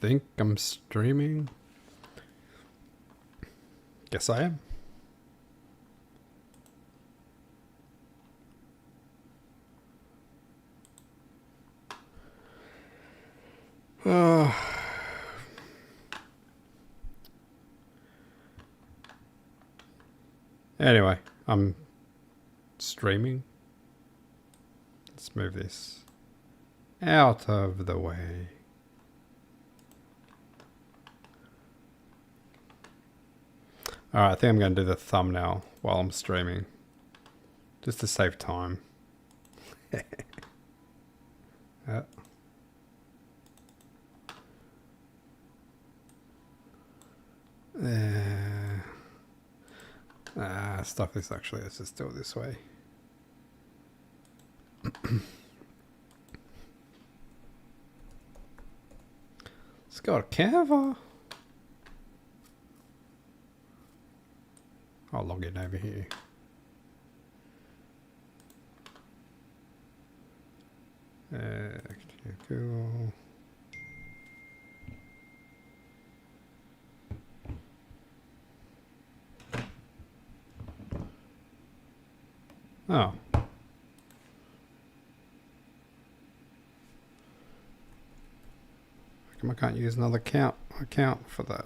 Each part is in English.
think I'm streaming. Guess I am. Anyway, I'm streaming. Let's move this out of the way. Alright, I think I'm going to do the thumbnail while I'm streaming. Just to save time. Stuff this actually. Let's just do it this way. Let's go to Canva. I'll log in over here. Google. Oh. I can't use another account for that.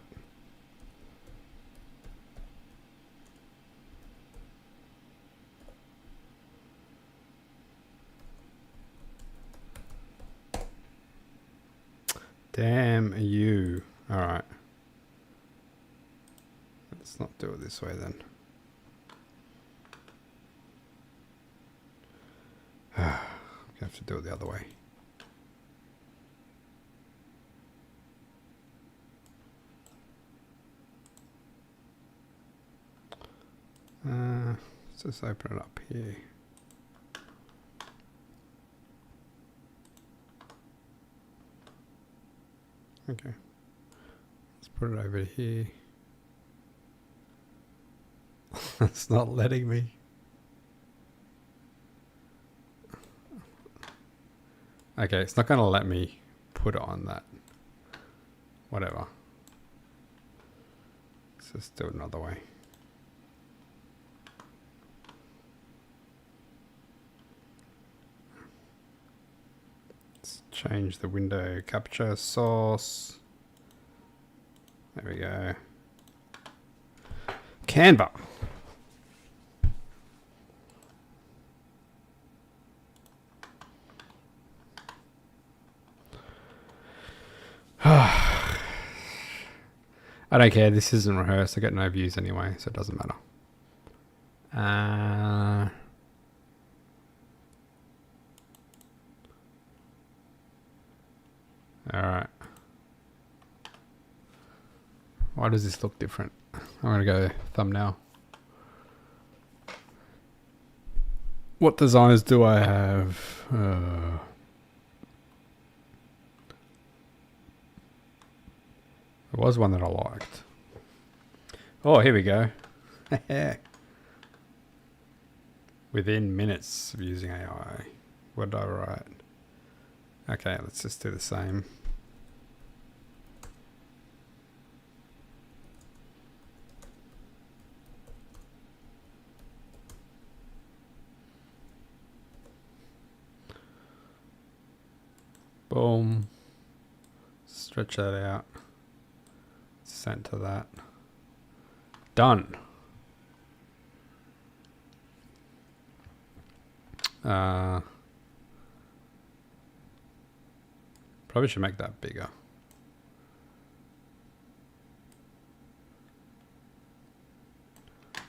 Damn you. Alright. Let's not do it this way then. We have to do it the other way. Let's just open it up here. Okay. Let's put it over here. It's not letting me. Okay, it's not going to let me put it on that. Whatever. Let's just do it another way. Let's change the window capture source. There we go. Canva. I don't care. This isn't rehearsed. I get no views anyway, so it doesn't matter. Alright. Why does this look different? I'm going to go thumbnail. What designs do I have? There was one that I liked. Oh, here we go. Within minutes of using AI. What did I write? Okay, let's just do the same. Boom. Stretch that out. Center that. Done. Probably should make that bigger.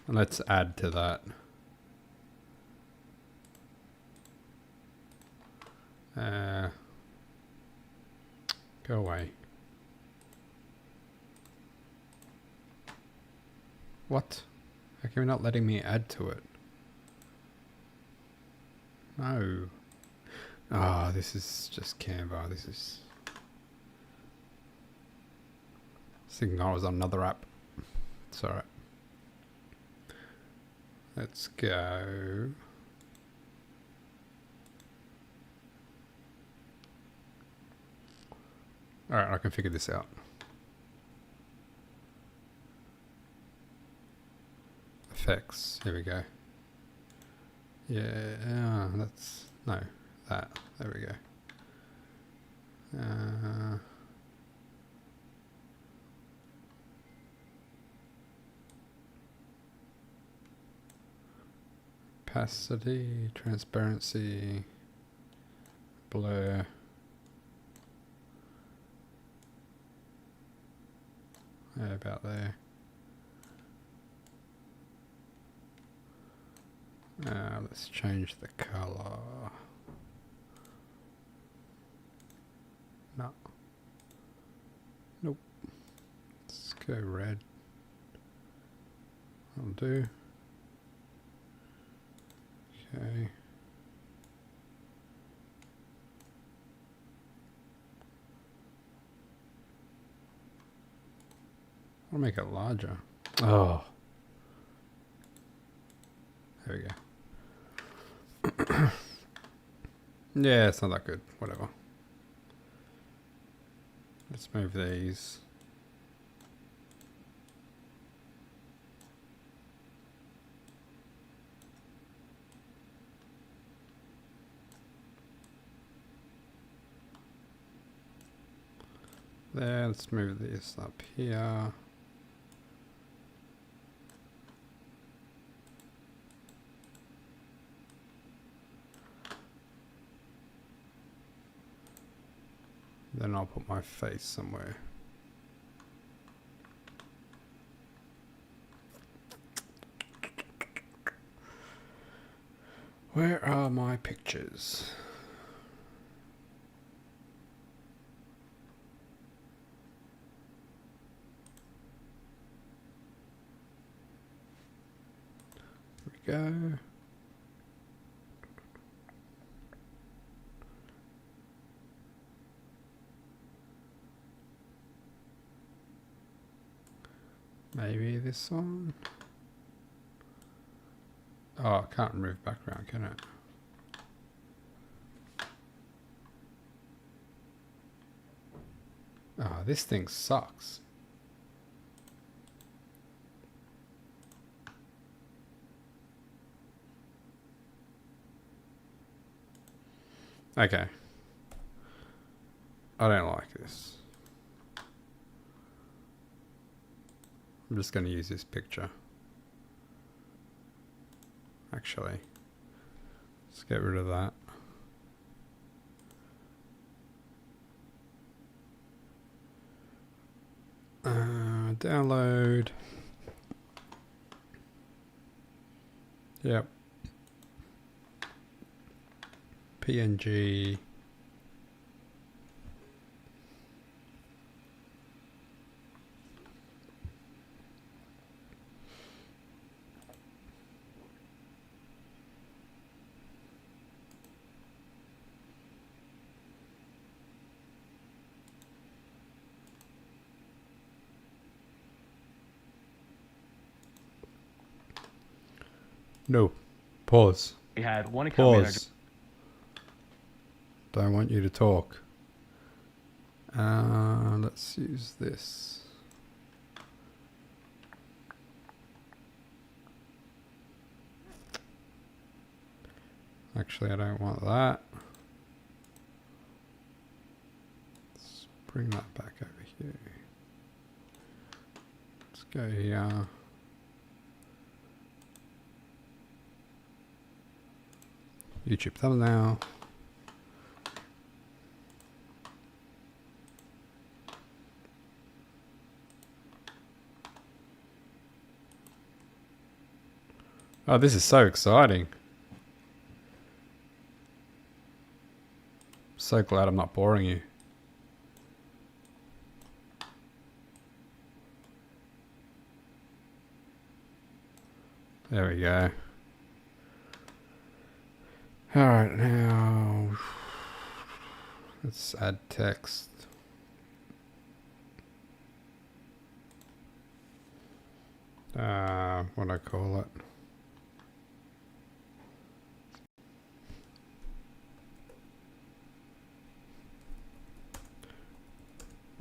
And let's add to that. Go away. What? How come you're not letting me add to it? No. Ah, this is just Canva. This is... I was thinking I was on another app. It's alright. Let's go. Alright, I can figure this out. Effects, here we go. Yeah, that's, no, that, there we go. Opacity, transparency, blur. Yeah, about there. Let's change the color. No. Nope. Let's go red. I'll do. Okay. I'll make it larger. Oh. There we go. Yeah, it's not that good. Whatever. Let's move these. There, let's move this up here. Then I'll put my face somewhere. Where are my pictures? Here we go. Maybe this one. Oh, I can't move background, can it? Oh, this thing sucks. Okay. I don't like this. I'm just going to use this picture. Actually, let's get rid of that. Download. Yep. PNG. No. Pause. We had one account manager. Pause. Don't want you to talk. Let's use this. Actually, I don't want that. Let's bring that back over here. Let's go here. YouTube thumbnail. Oh, this is so exciting. So glad I'm not boring you. There we go. Alright, now let's add text. What do I call it?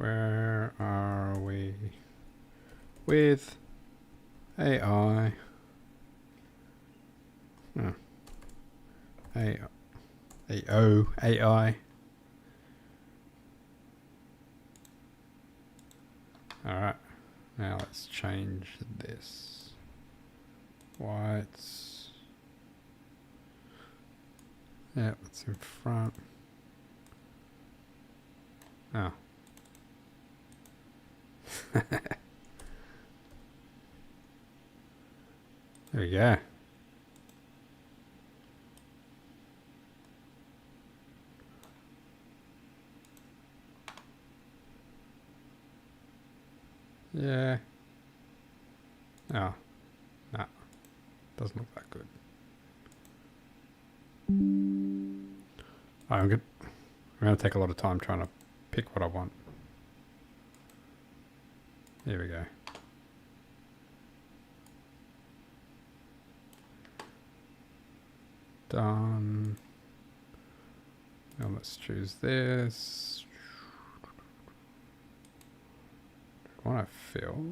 Where are we with AI? Oh. AI. Alright, now let's change this. Whites. Yep, it's in front. Oh. There we go. Yeah. Oh. No. Doesn't look that good. I'm going to take a lot of time trying to pick what I want. Here we go. Done. Now let's choose this. We want to fill.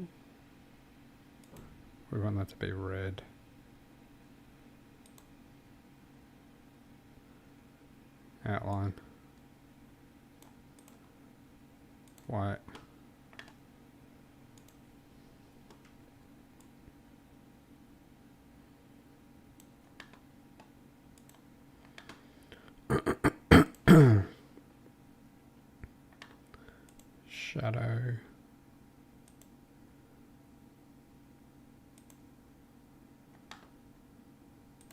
We want that to be red. Outline. White. Shadow.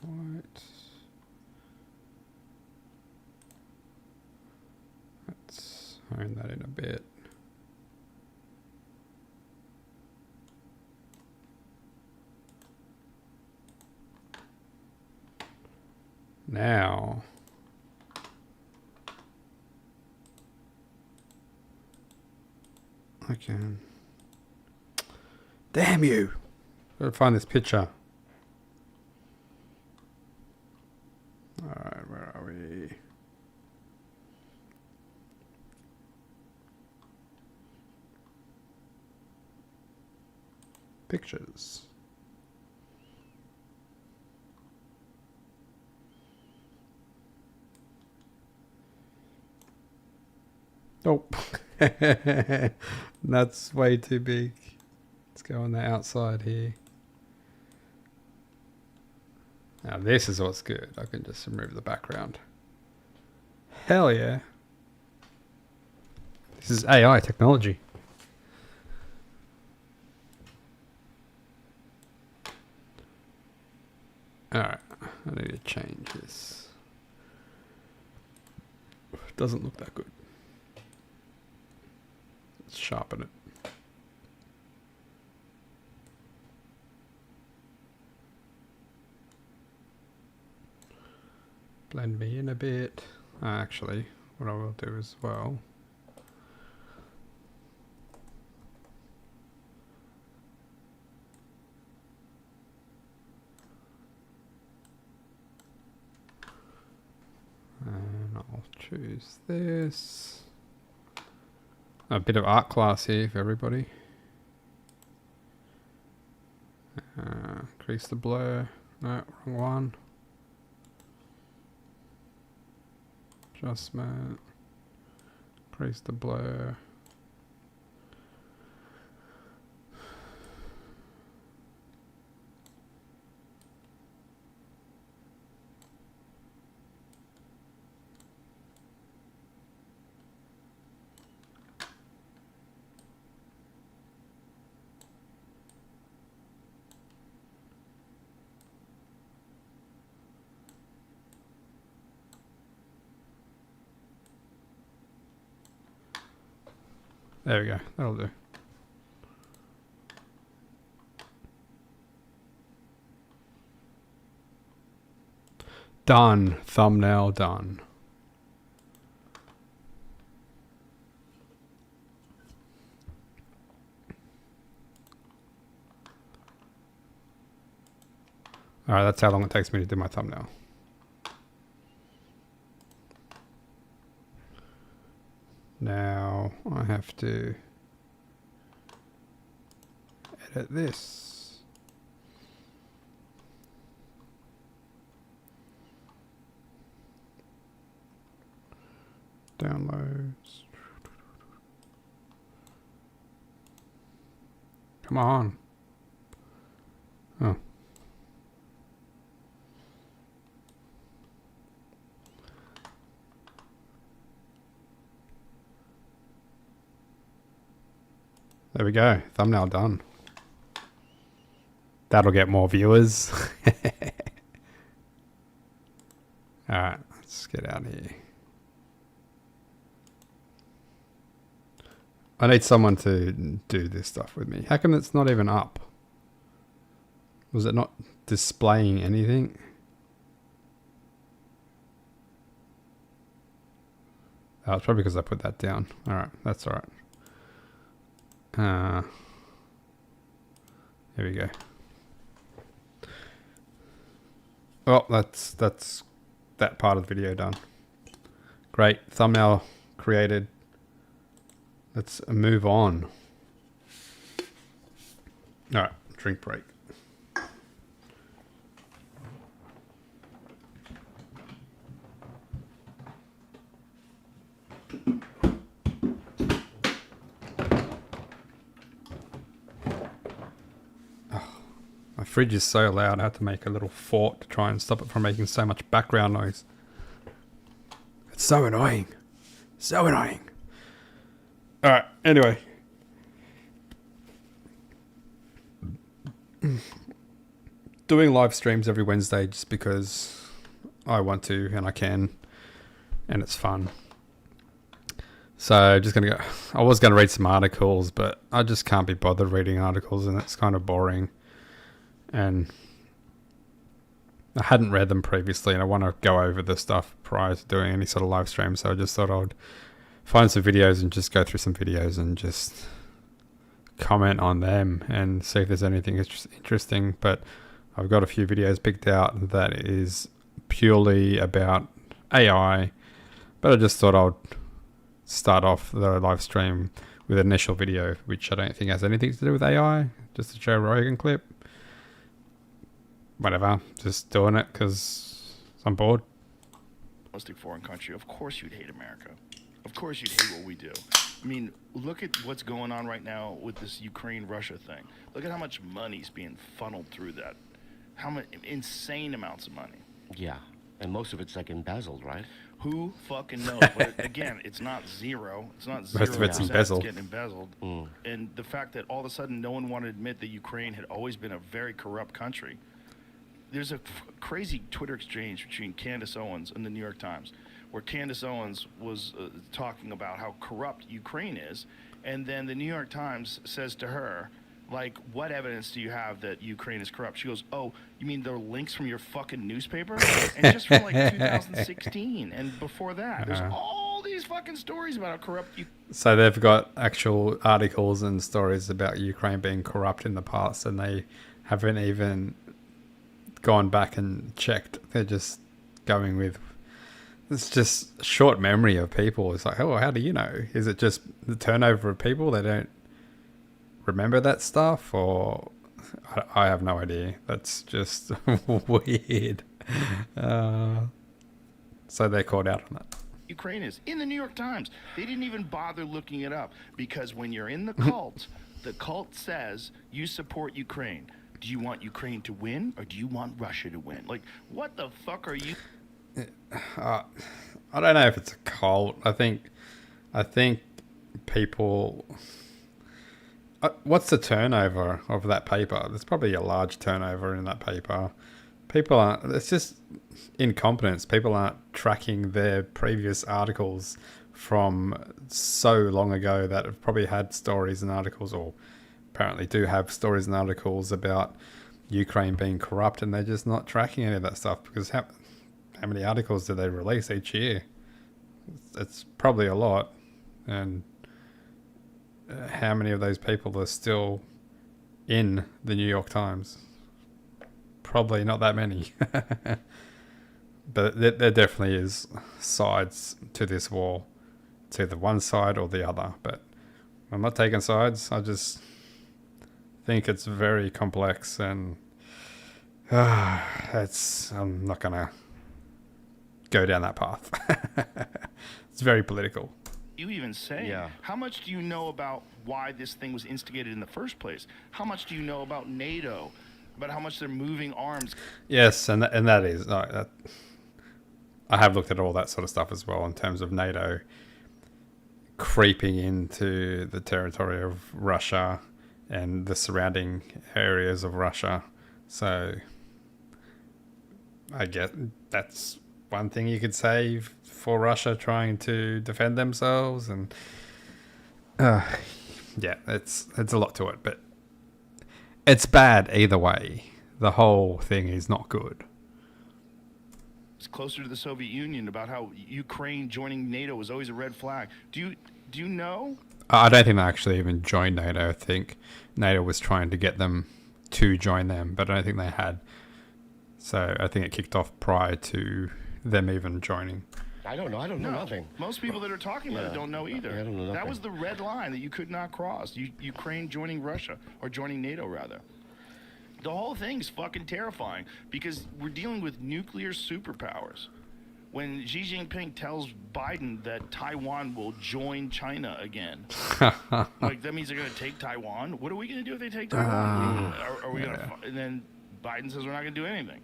White. Let's hone that in a bit. Now, I can. Damn you! Gotta find this picture. Alright, where are we? Pictures. Oh, that's way too big. Let's go on the outside here. Now this is what's good. I can just remove the background. Hell yeah. This is AI technology. Alright, I need to change this. Doesn't look that good. Let's sharpen it. Blend me in a bit. Actually, what I will do as well. And I'll choose this. A bit of art class here for everybody. Increase the blur. No, wrong one. Adjustment. Increase the blur. There we go. That'll do. Done. Thumbnail done. Alright, that's how long it takes me to do my thumbnail. Now, I have to edit this. Downloads. Come on. Oh. There we go. Thumbnail done. That'll get more viewers. Alright, let's get out of here. I need someone to do this stuff with me. How come it's not even up? Was it not displaying anything? Oh, it's probably because I put that down. Alright, that's alright. Here we go. Well, that's that part of the video done. Great. Thumbnail created. Let's move on. Alright, drink break. My fridge is so loud, I had to make a little fort to try and stop it from making so much background noise. It's so annoying. So annoying. Alright, anyway. Doing live streams every Wednesday just because I want to and I can. And it's fun. So just gonna go. I was gonna read some articles, but I just can't be bothered reading articles and it's kind of boring. And I hadn't read them previously and I want to go over the stuff prior to doing any sort of live stream. So I just thought I'd find some videos and just go through some videos and just comment on them and see if there's anything interesting. But I've got a few videos picked out that is purely about AI. But I just thought I'd start off the live stream with an initial video, which I don't think has anything to do with AI. Just a Joe Rogan clip. Whatever, just doing it because I'm bored. Foreign country, of course you'd hate America. Of course you'd hate what we do. I mean, look at what's going on right now with this Ukraine-Russia thing. Look at how much money's being funneled through that. How much insane amounts of money. Yeah, and most of it's like embezzled, right? Who fucking knows? But again, it's not zero. It's not 0%. Most of it's embezzled. It's getting embezzled. And the fact that all of a sudden no one wanted to admit that Ukraine had always been a very corrupt country. There's a crazy Twitter exchange between Candace Owens and the New York Times, where Candace Owens was talking about how corrupt Ukraine is, and then the New York Times says to her, like, what evidence do you have that Ukraine is corrupt? She goes, oh, you mean there are links from your fucking newspaper? And just from, like, 2016 and before that, there's all these fucking stories about how corrupt you. So they've got actual articles and stories about Ukraine being corrupt in the past, and they haven't even gone back and checked. They're just going with, it's just short memory of people. It's like, oh, how do you know? Is it just the turnover of people? They don't remember that stuff, or I have no idea. That's just weird. So they're called out on that. Ukraine is in the New York Times. They didn't even bother looking it up because when you're in the cult says you support Ukraine. Do you want Ukraine to win or do you want Russia to win? Like, what the fuck are you? I don't know if it's a cult. I think people. What's the turnover of that paper? There's probably a large turnover in that paper. People aren't. It's just incompetence. People aren't tracking their previous articles from so long ago that have probably had stories and articles, or apparently do have stories and articles about Ukraine being corrupt, and they're just not tracking any of that stuff because how many articles do they release each year? It's probably a lot, and how many of those people are still in the New York Times? Probably not that many. But there definitely is sides to this war, it's either one side or the other. But I'm not taking sides. I just think it's very complex, and I'm not gonna go down that path. It's very political. You even say, Yeah. how much do you know about why this thing was instigated in the first place? How much do you know about NATO? About how much they're moving arms? Yes, and that is I have looked at all that sort of stuff as well in terms of NATO creeping into the territory of Russia and the surrounding areas of Russia. So I guess that's one thing you could say for Russia trying to defend themselves, and yeah, it's a lot to it, but it's bad either way. The whole thing is not good. It's closer to the Soviet Union, about how Ukraine joining NATO was always a red flag. Do you know? I don't think they actually even joined NATO. I think NATO was trying to get them to join them, but I don't think they had. So I think it kicked off prior to them even joining. I don't know. I don't know nothing. Most people that are talking about it Yeah. don't know either. I don't know That nothing. was the red line that you could not cross. Ukraine joining Russia, or joining NATO rather. The whole thing's fucking terrifying because we're dealing with nuclear superpowers. When Xi Jinping tells Biden that Taiwan will join China again, like that means they're going to take Taiwan. What are we going to do if they take Taiwan? Are we going to? And then Biden says we're not going to do anything.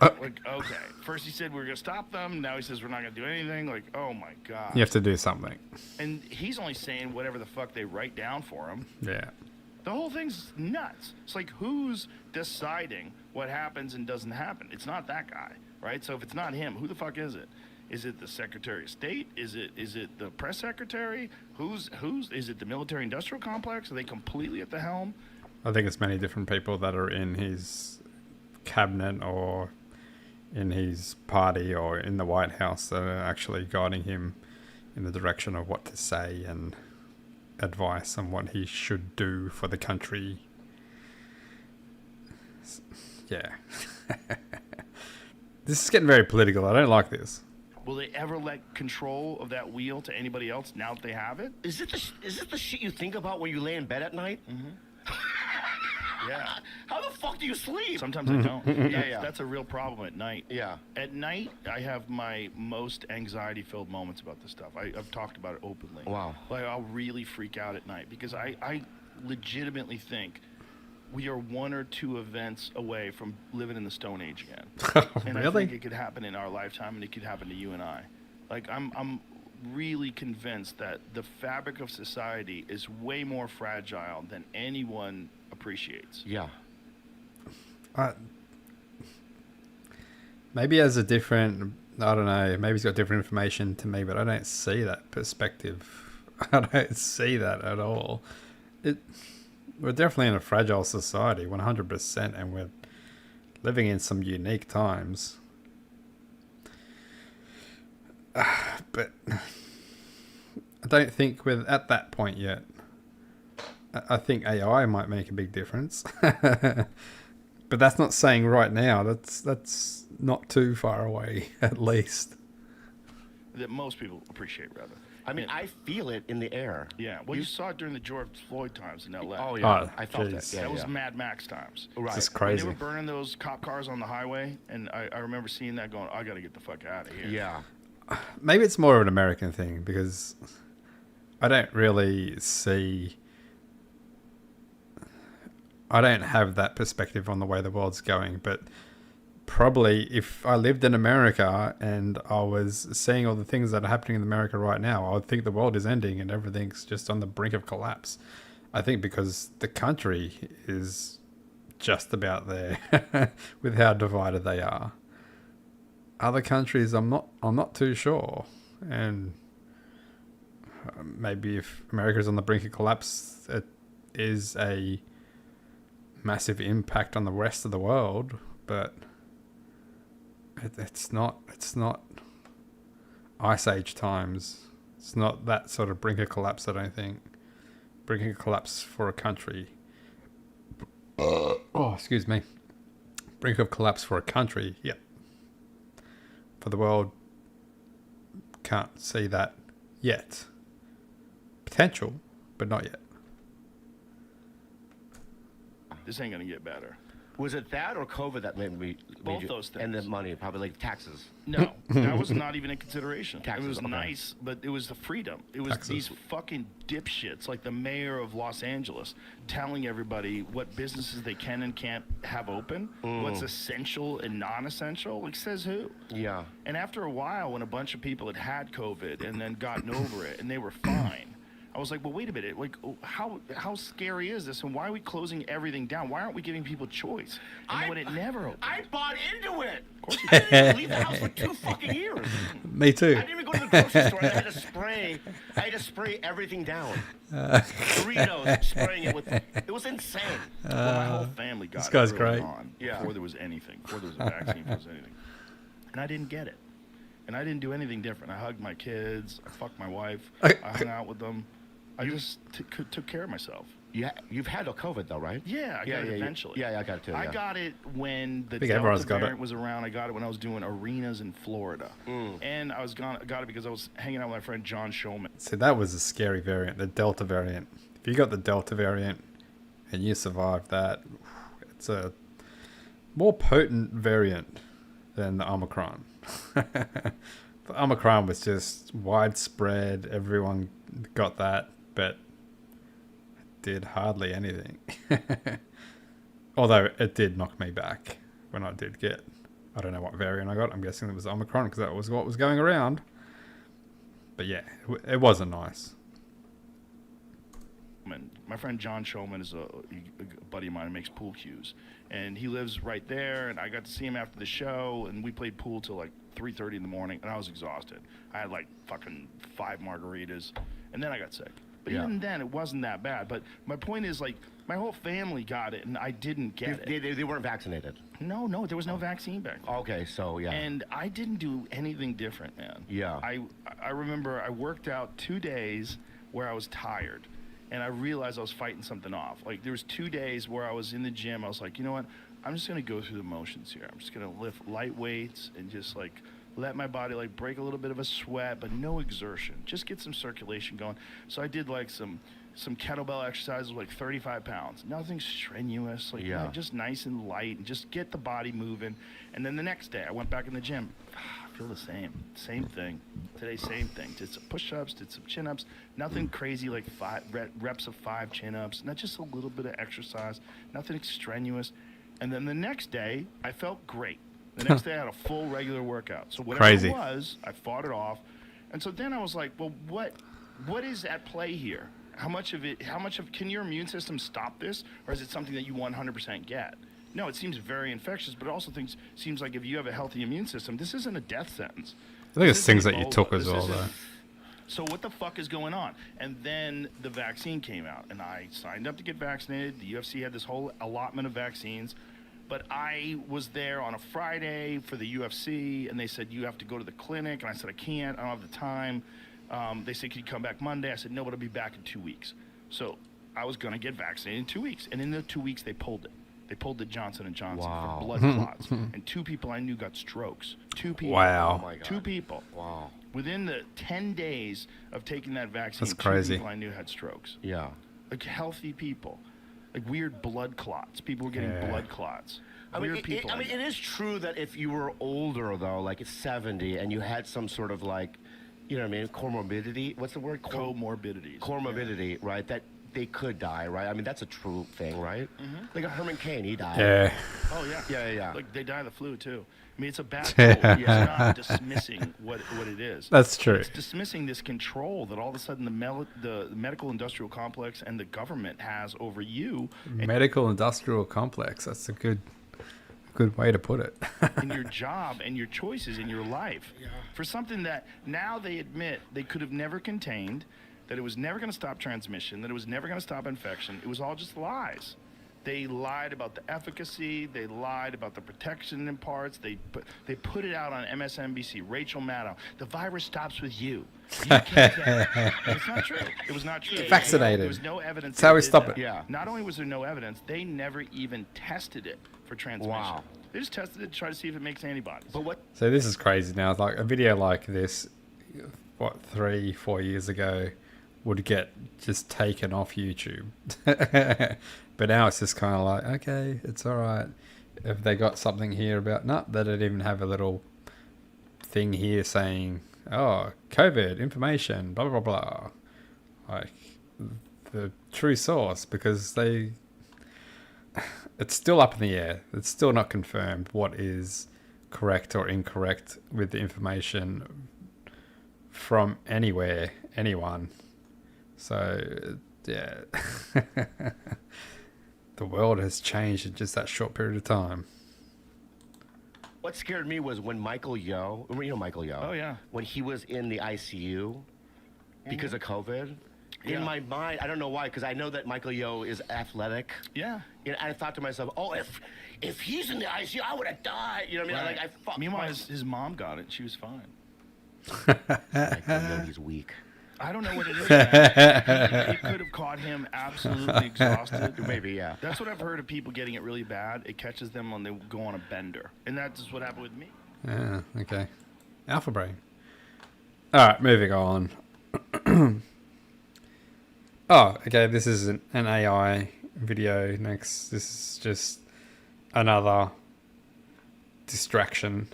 Like, okay. First he said we're going to stop them. Now he says we're not going to do anything. Like, oh my god. You have to do something. And he's only saying whatever the fuck they write down for him. Yeah. The whole thing's nuts. It's like, who's deciding what happens and doesn't happen? It's not that guy, right? So if it's not him, who the fuck is it? Is it the Secretary of State? Is it the press secretary? Who's is it the military industrial complex? Are they completely at the helm? I think it's many different people that are in his cabinet or in his party or in the White House that are actually guiding him in the direction of what to say and advice on what he should do for the country. Yeah. This is getting very political. I don't like this. Will they ever let control of that wheel to anybody else now that they have it? Is it the shit you think about when you lay in bed at night? Yeah. How the fuck do you sleep? Sometimes I don't. Yeah. That's a real problem at night. Yeah. At night, I have my most anxiety-filled moments about this stuff. I've talked about it openly. Wow. Like, I'll really freak out at night because I legitimately think we are one or two events away from living in the Stone Age again. And I Really? think it could happen in our lifetime, and it could happen to you and I. Like, I'm really convinced that the fabric of society is way more fragile than anyone appreciates. Yeah. Maybe as a different, I don't know, maybe he's got different information to me, but I don't see that perspective. I don't see that at all. We're definitely in a fragile society, 100%, and we're living in some unique times. But I don't think we're at that point yet. I think AI might make a big difference. But that's not saying right now. That's not too far away, at least. That most people appreciate, rather. I mean, I feel it in the air. Yeah, well, you saw it during the George Floyd times in L.A. Oh, yeah. Oh, I felt jeez. it. Yeah, That was yeah. Mad Max times. Right. It's When they crazy. were burning those cop cars on the highway, and I remember seeing that going, I got to get the fuck out of here. Yeah. Maybe it's more of an American thing because I don't really see. I don't have that perspective on the way the world's going, but probably if I lived in America and I was seeing all the things that are happening in America right now, I would think the world is ending and everything's just on the brink of collapse. I think because the country is just about there with how divided they are. Other countries, I'm not too sure, and maybe if America's on the brink of collapse, it is a massive impact on the rest of the world, but it's not Ice Age times. It's not that sort of brink of collapse, I don't think. Brink of collapse for a country. Oh, excuse me. Brink of collapse for a country, yep. For the world, can't see that yet. Potential, but not yet. This ain't gonna get better. Was it that or COVID that made Both you, those things. and the money, probably like taxes? No, that was not even in consideration. Taxes, it was okay. nice, but it was the freedom. It was Taxes. these fucking dipshits, like the mayor of Los Angeles, telling everybody what businesses they can and can't have open, what's essential and non-essential. Like, says who? Yeah. And after a while, when a bunch of people had COVID and then gotten over it and they were fine, I was like, well, wait a minute. Like, how scary is this? And why are we closing everything down? Why aren't we giving people choice? And when it never opened. I bought into it. Of course you I did. didn't even leave the house for 2 fucking years. Me too. I didn't even go to the grocery store. I had to spray everything down. Doritos, spraying it with. It was insane. Well, my whole family got this guy's it early great. on, Yeah. before there was anything, before there was a vaccine, before there was anything. And I didn't get it. And I didn't do anything different. I hugged my kids. I fucked my wife. I hung out with them. I just took care of myself. You've had a COVID though, right? Yeah, I got it eventually. Yeah, I got it too. I yeah. got it when the I think everyone's Delta got it. variant was around. I got it when I was doing arenas in Florida. And I got it because I was hanging out with my friend John Showman. See, that was a scary variant, the Delta variant. If you got the Delta variant and you survived that, it's a more potent variant than the Omicron. The Omicron was just widespread. Everyone got that, but it did hardly anything. Although it did knock me back when I did get, I don't know what variant I got. I'm guessing it was Omicron because that was what was going around. But yeah, it wasn't nice. My friend John Showman is a buddy of mine who makes pool cues, and he lives right there. And I got to see him after the show, and we played pool till like 3:30 in the morning, and I was exhausted. I had like fucking 5 margaritas, and then I got sick. But Yeah. even then, it wasn't that bad. But my point is, like, my whole family got it, and I didn't get it. They weren't vaccinated. No, there was no vaccine back then. Okay, so yeah. And I didn't do anything different, man. Yeah. I remember I worked out 2 days where I was tired, and I realized I was fighting something off. Like, there was 2 days where I was in the gym. I was like, you know what? I'm just gonna go through the motions here. I'm just gonna lift light weights and just like let my body like break a little bit of a sweat, but no exertion. Just get some circulation going. So I did like some kettlebell exercises, like 35 pounds. Nothing strenuous, like Yeah. just nice and light, and just get the body moving. And then the next day, I went back in the gym. I feel the same thing. Today, same thing. Did some push-ups, did some chin-ups. Nothing crazy like 5 reps of 5 chin-ups. Not just a little bit of exercise. Nothing extraneous. And then the next day, I felt great. The next day, I had a full regular workout. So whatever Crazy. it was, I fought it off. And so then I was like, well, what is at play here? How much of can your immune system stop this, or is it something that you 100% get? No, it seems very infectious, but it also seems like if you have a healthy immune system, this isn't a death sentence. I think it's This things isn't that you Ebola. took as This well, isn't- though. So what the fuck is going on? And then the vaccine came out, and I signed up to get vaccinated. The UFC had this whole allotment of vaccines. But I was there on a Friday for the UFC, and they said, you have to go to the clinic. And I said, I can't. I don't have the time. They said, can you come back Monday? I said, no, but I'll be back in 2 weeks. So I was going to get vaccinated in 2 weeks. And in the 2 weeks, they pulled it. They pulled the Johnson & Johnson Wow. for blood clots. And 2 people I knew got strokes. 2 people. Wow. Oh my God. 2 people. Wow. Within the 10 days of taking that vaccine, That's 2 crazy. people I knew had strokes. Yeah. Like healthy people. Like weird blood clots. People were getting Yeah. blood clots. I mean, Weird people. it is true that if you were older, though, like 70, and you had some sort of like, you know what I mean, comorbidity. What's the word? Comorbidities. Comorbidity, right? That they could die, right? I mean, that's a true thing, right? Like a Herman Cain, he died. Yeah. Oh yeah. Yeah. Like they die of the flu too. I mean, it's a bad cold. It's not dismissing what it is. That's true. It's dismissing this control that all of a sudden the medical industrial complex and the government has over you Medical industrial complex. That's a good way to put it. in your job and your choices in your life for something that now they admit they could have never contained, that it was never going to stop transmission, that it was never going to stop infection. It was all just lies. They lied about the efficacy. They lied about the protection in parts. They put it out on MSNBC. Rachel Maddow, the virus stops with you. You can't get it. It's not true. It was not true. Get vaccinated. There was no evidence. That's how they we did stop that. it. Yeah. Not only was there no evidence, they never even tested it for transmission. Wow. They just tested it to try to see if it makes antibodies. But what? So this is crazy now. Like a video like this, what, 3-4 years ago would get just taken off YouTube. But now it's just kind of like, okay, it's all right. If they got something here about, no, they don't even have a little thing here saying, oh, COVID information, blah, blah, blah. Like, the true source, because it's still up in the air. It's still not confirmed what is correct or incorrect with the information from anywhere, anyone. So, yeah. The world has changed in just that short period of time. What scared me was when Michael Yo, you know Michael Yo? Oh, yeah. When he was in the ICU because of COVID. Yeah. In my mind, I don't know why, because I know that Michael Yo is athletic. Yeah. And I thought to myself, oh, if he's in the ICU, I would have died. You know what I mean? Right. Like, I fucked Meanwhile, his mom got it. She was fine. Michael Yo, he's weak. I don't know what it is. Man. It could have caught him absolutely exhausted. Maybe, yeah. That's what I've heard of people getting it really bad. It catches them when they go on a bender. And that's what happened with me. Yeah, okay. Alpha Brain. Alright, moving on. Oh, okay, this is an AI video next. This is just another distraction.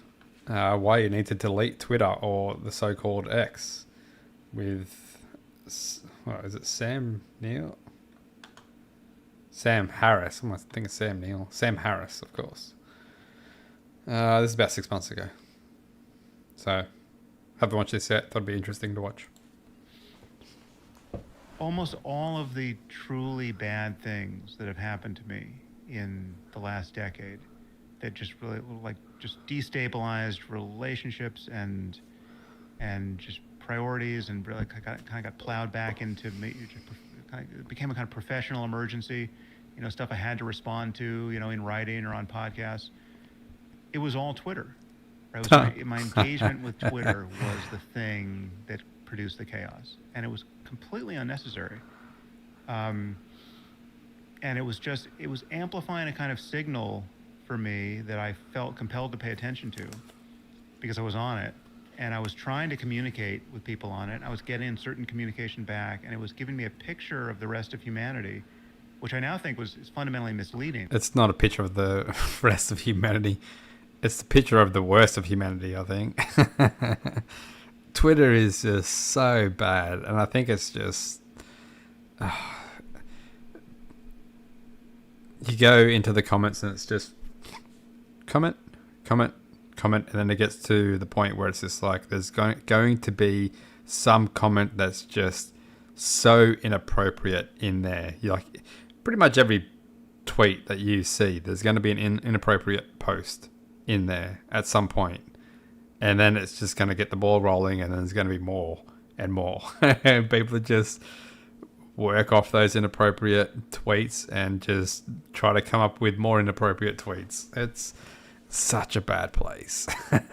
Why you need to delete Twitter or the so-called X with, what is it, Sam Neill? Sam Harris. I think it's Sam Neill. Sam Harris, of course. This is about 6 months ago. So, haven't watched this yet. Thought it'd be interesting to watch. Almost all of the truly bad things that have happened to me in the last decade that just really just destabilized relationships and just priorities, and really kind of got plowed back into me. It became a kind of professional emergency, stuff I had to respond to, in writing or on podcasts. It was all Twitter. Right? It was my engagement with Twitter was the thing that produced the chaos, and it was completely unnecessary. And it was amplifying a kind of signal for me that I felt compelled to pay attention to because I was on it, and I was trying to communicate with people on it. I was getting certain communication back, and it was giving me a picture of the rest of humanity, which I now think is fundamentally misleading. It's not a picture of the rest of humanity. It's the picture of the worst of humanity, I think. Twitter is just so bad, and I think it's just... you go into the comments and it's just comment, and then it gets to the point where it's just like there's going to be some comment that's just so inappropriate in there. You're like, pretty much every tweet that you see, there's going to be an inappropriate post in there at some point. And then it's just going to get the ball rolling, and then there's going to be more and more. And people just work off those inappropriate tweets and just try to come up with more inappropriate tweets. It's such a bad place.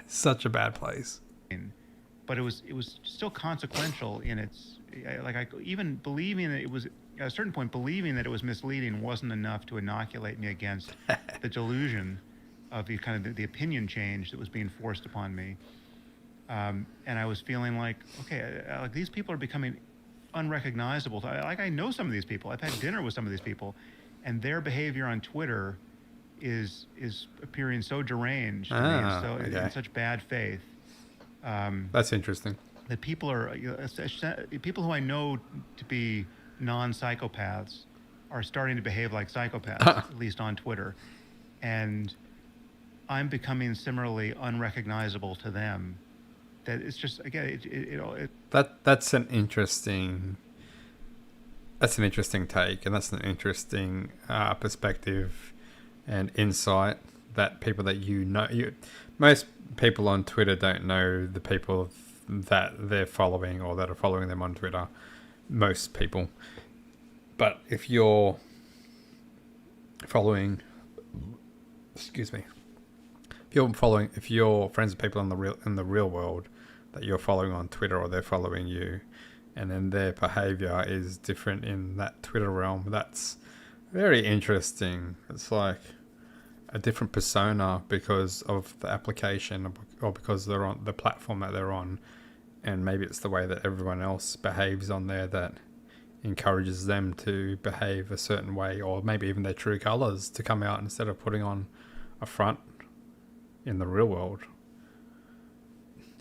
Such a bad place. But it was still consequential in its, even believing that it was, at a certain point, believing that it was misleading wasn't enough to inoculate me against the delusion of the kind of the opinion change that was being forced upon me. And I was feeling like, okay, these people are becoming unrecognizable. I know some of these people. I've had dinner with some of these people, and their behavior on Twitter is appearing so deranged to me, in such bad faith. That's interesting. That people are people who I know to be non-psychopaths are starting to behave like psychopaths, at least on Twitter, and I'm becoming similarly unrecognizable to them. That it's just, again, that's an interesting take, and that's an interesting perspective and insight that people that most people on Twitter don't know the people that they're following or that are following them on Twitter. Most people, but if you're following, if you're friends with people in the real world that you're following on Twitter, or they're following you, and then their behavior is different in that Twitter realm, that's very interesting. It's like a different persona because of the application, or because they're on the platform that they're on, and maybe it's the way that everyone else behaves on there that encourages them to behave a certain way, or maybe even their true colors to come out instead of putting on a front in the real world.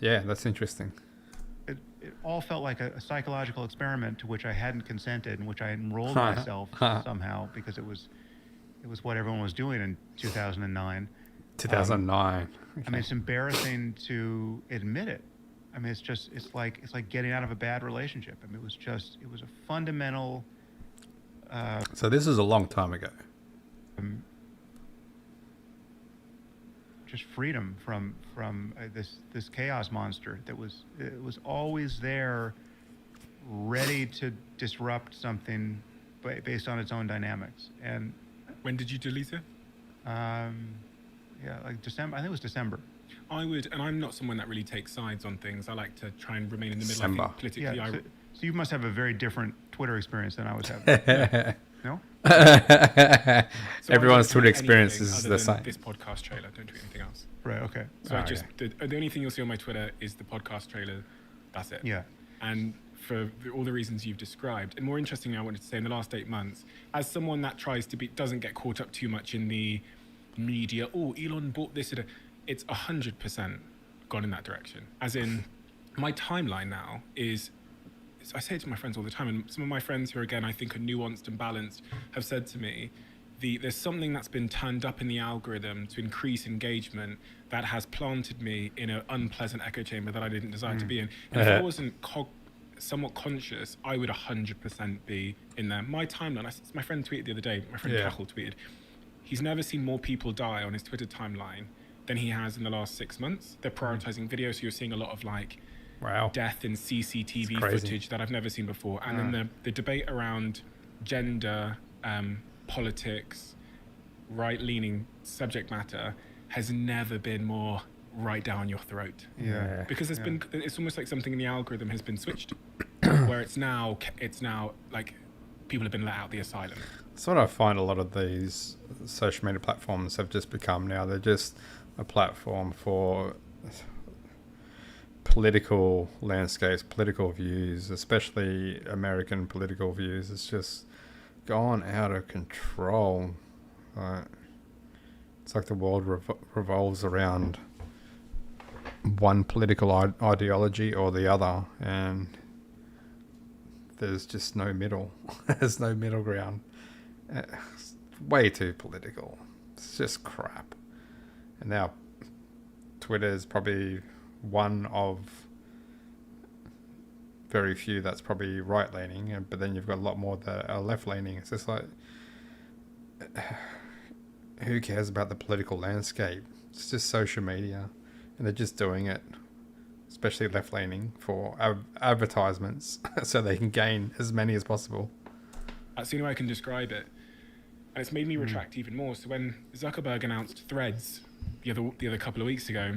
Yeah, that's interesting. It all felt like a psychological experiment to which I hadn't consented, in which I enrolled myself somehow because it was what everyone was doing in 2009. 2009. I mean, it's embarrassing to admit it. I mean, it's like getting out of a bad relationship. I mean, it was a fundamental. So this is a long time ago. Just freedom from this chaos monster that was always there, ready to disrupt something based on its own dynamics. And When did you delete it? yeah, like December. I think it was December. I would, and I'm not someone that really takes sides on things. I like to try and remain in the middle. December. I think politically, Yeah. I, So you must have a very different Twitter experience than I was having. No? so I Everyone's don't Twitter tweet experience anything is other the than same. This podcast trailer. Don't tweet anything else. Right. Okay. So Oh, I just the only thing you'll see on my Twitter is the podcast trailer. That's it. Yeah. And for all the reasons you've described, and more interestingly, I wanted to say in the last 8 months, as someone that tries to doesn't get caught up too much in the media. Oh, Elon bought this. It's 100% gone in that direction. As in, my timeline now is. I say it to my friends all the time, and some of my friends who, again, I think are nuanced and balanced, have said to me, there's something that's been turned up in the algorithm to increase engagement that has planted me in an unpleasant echo chamber that I didn't desire to be in. And if I wasn't somewhat conscious, I would 100% be in there. My timeline, my friend tweeted the other day, my friend Cahill tweeted, he's never seen more people die on his Twitter timeline than he has in the last 6 months. They're prioritizing videos, so you're seeing a lot of Wow. death and CCTV It's crazy. footage that I've never seen before. And then the debate around gender, politics, right-leaning subject matter has never been more right down your throat. Yeah. Because it's almost like something in the algorithm has been switched, where it's now like people have been let out the asylum. That's what I find a lot of these social media platforms have just become now. They're just a platform for political landscapes, political views, especially American political views. It's just gone out of control. It's like the world revolves around one political ideology or the other, and there's just no middle. There's no middle ground. It's way too political. It's just crap. And now Twitter is probably one of very few that's probably right-leaning, but then you've got a lot more that are left-leaning. It's just like, who cares about the political landscape? It's just social media, and they're just doing it, especially left-leaning, for advertisements so they can gain as many as possible. That's the only way I can describe it. And it's made me retract even more. So when Zuckerberg announced Threads the other couple of weeks ago,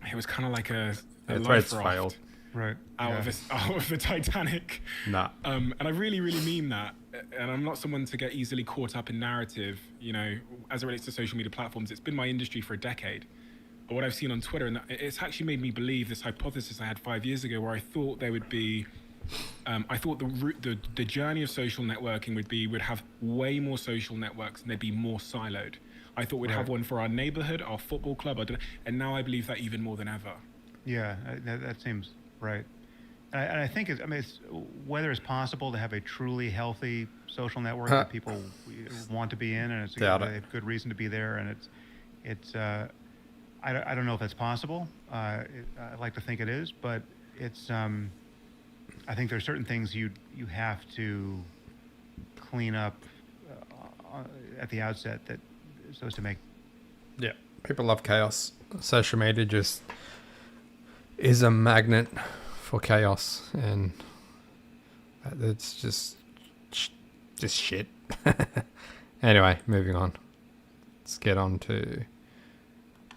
it was kind of like a life Threads raft failed. Right. out of the Titanic. Nah. And I really, really mean that. And I'm not someone to get easily caught up in narrative, as it relates to social media platforms. It's been my industry for a decade. But what I've seen on Twitter, and it's actually made me believe this hypothesis I had 5 years ago, where I thought there would be, I thought the journey of social networking would have way more social networks and they'd be more siloed. I thought we'd have one for our neighborhood, our football club, and now I believe that even more than ever. Yeah, that seems right. And I think it's whether it's possible to have a truly healthy social network that people want to be in, and it's Doubt they it. have good reason to be there, and it's I don't know if that's possible. I'd like to think it is, but it's I think there's certain things you have to clean up at the outset that so as to make. Yeah, people love chaos. Social media just is a magnet for chaos, and it's just shit. Anyway, moving on. Let's get on to.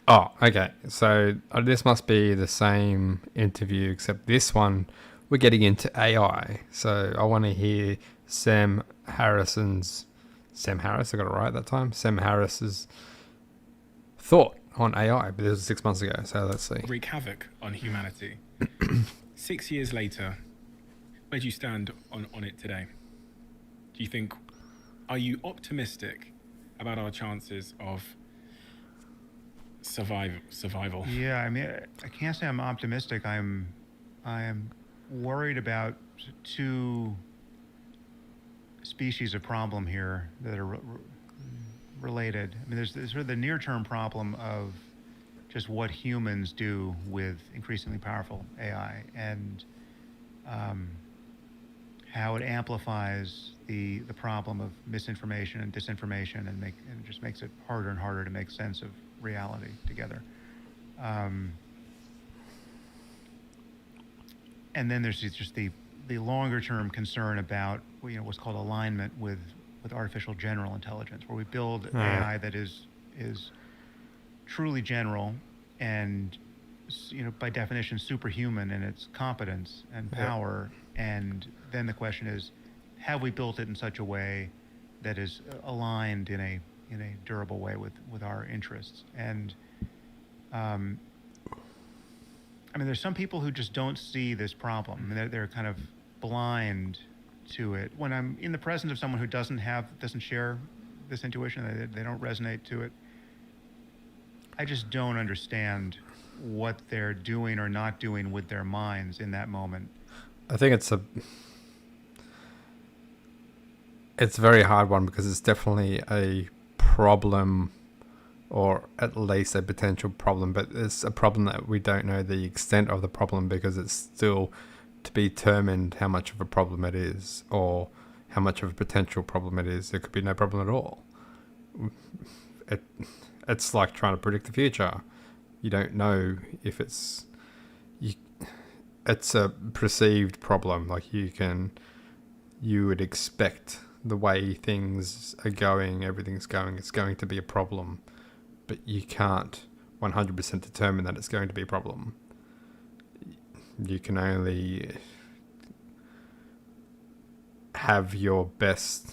Oh, okay. So this must be the same interview, except this one we're getting into AI. So I want to hear Sam Harris, I got it right that time. Sam Harris's thought on AI, but this was 6 months ago. So let's see. Wreak havoc on humanity. 6 years later, where do you stand on it today? Do you think, are you optimistic about our chances of survival? Yeah, I mean, I can't say I'm optimistic. I am worried about two species of problem here that are related. I mean, there's sort of the near-term problem of just what humans do with increasingly powerful AI, and how it amplifies the problem of misinformation and disinformation, and just makes it harder and harder to make sense of reality together. And then there's just the longer term concern about what's called alignment with artificial general intelligence, where we build AI that is truly general and by definition superhuman in its competence and power. And then the question is, have we built it in such a way that is aligned in a durable way with our interests? And I mean, there's some people who just don't see this problem. I mean, they're kind of blind to it. When I'm in the presence of someone who doesn't share this intuition, they don't resonate to it, I just don't understand what they're doing or not doing with their minds in that moment. I think it's a very hard one, because it's definitely a problem, or at least a potential problem, but it's a problem that we don't know the extent of the problem, because it's still to be determined how much of a problem it is, or how much of a potential problem it is. There could be no problem at all. It's like trying to predict the future. You don't know if it's a perceived problem. Like you would expect the way things are going, everything's going, it's going to be a problem, but you can't 100% determine that it's going to be a problem. You can only have your best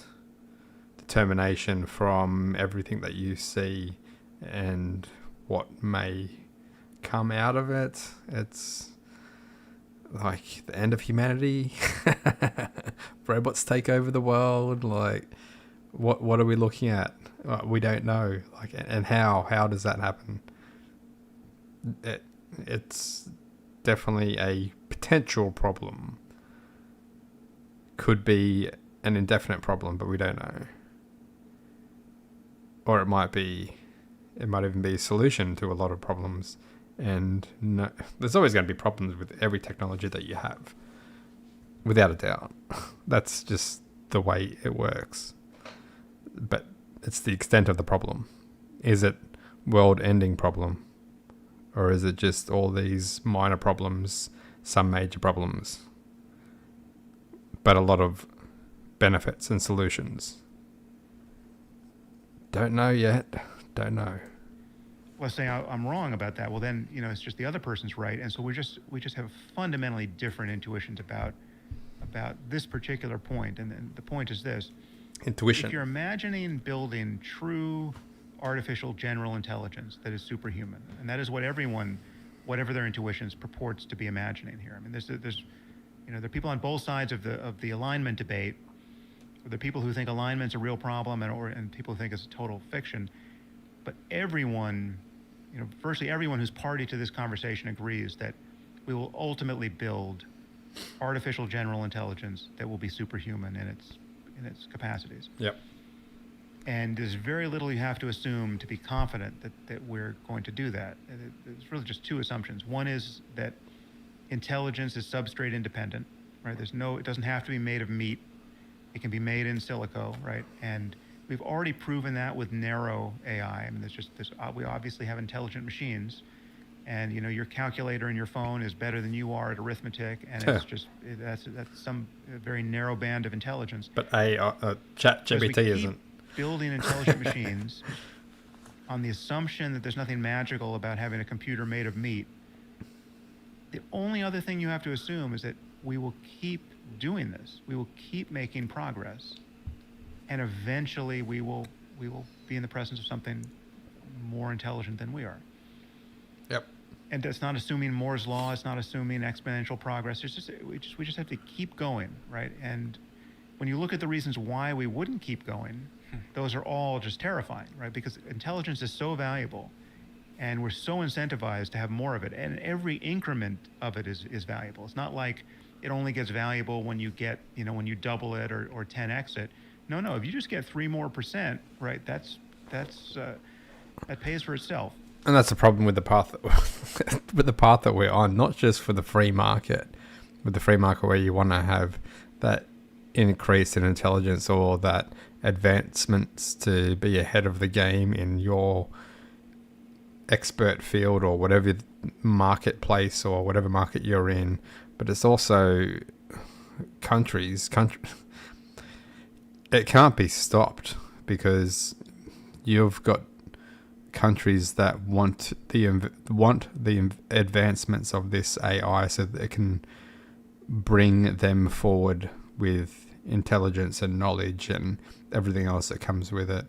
determination from everything that you see and what may come out of it. It's like the end of humanity. Robots take over the world. Like, what are we looking at? We don't know. Like, and how does that happen? It's definitely a potential problem. Could be an indefinite problem, but we don't know. Or it might even be a solution to a lot of problems. And no, there's always going to be problems with every technology that you have, without a doubt. That's just the way it works. But it's the extent of the problem. Is it world-ending problem? Or is it just all these minor problems, some major problems, but a lot of benefits and solutions? Don't know yet. Don't know. Let's say I'm wrong about that. Well, then it's just the other person's right, and so we just have fundamentally different intuitions about this particular point. And the point is this: Intuition. if you're imagining building true artificial general intelligence that is superhuman, and that is what everyone, whatever their intuitions, purports to be imagining here. I mean, there's there are people on both sides of the alignment debate. There are people who think alignment's a real problem, and people who think it's a total fiction. But everyone, virtually everyone who's party to this conversation agrees that we will ultimately build artificial general intelligence that will be superhuman in its capacities. Yep. And there's very little you have to assume to be confident that we're going to do that. It's really just two assumptions. One is that intelligence is substrate independent, right? It doesn't have to be made of meat. It can be made in silico, right? And we've already proven that with narrow AI. I mean, we obviously have intelligent machines, and your calculator in your phone is better than you are at arithmetic, and that's some very narrow band of intelligence. But ChatGPT isn't. Building intelligent machines on the assumption that there's nothing magical about having a computer made of meat. The only other thing you have to assume is that we will keep doing this. We will keep making progress, and eventually we will be in the presence of something more intelligent than we are. Yep. and it's not assuming Moore's law. It's not assuming exponential progress. We just have to keep going, right? And when you look at the reasons why we wouldn't keep going, those are all just terrifying, right? Because intelligence is so valuable, and we're so incentivized to have more of it, and every increment of it is valuable. It's not like it only gets valuable when you get, when you double it or 10x it. No. If you just get 3% more, right? That pays for itself. And that's the problem with the path that we're on, not just for the free market, with the free market where you want to have that increase in intelligence or that advancements to be ahead of the game in your expert field or whatever marketplace or whatever market you're in, but it's also countries. It can't be stopped because you've got countries that want the advancements of this AI so that it can bring them forward with intelligence and knowledge and everything else that comes with it.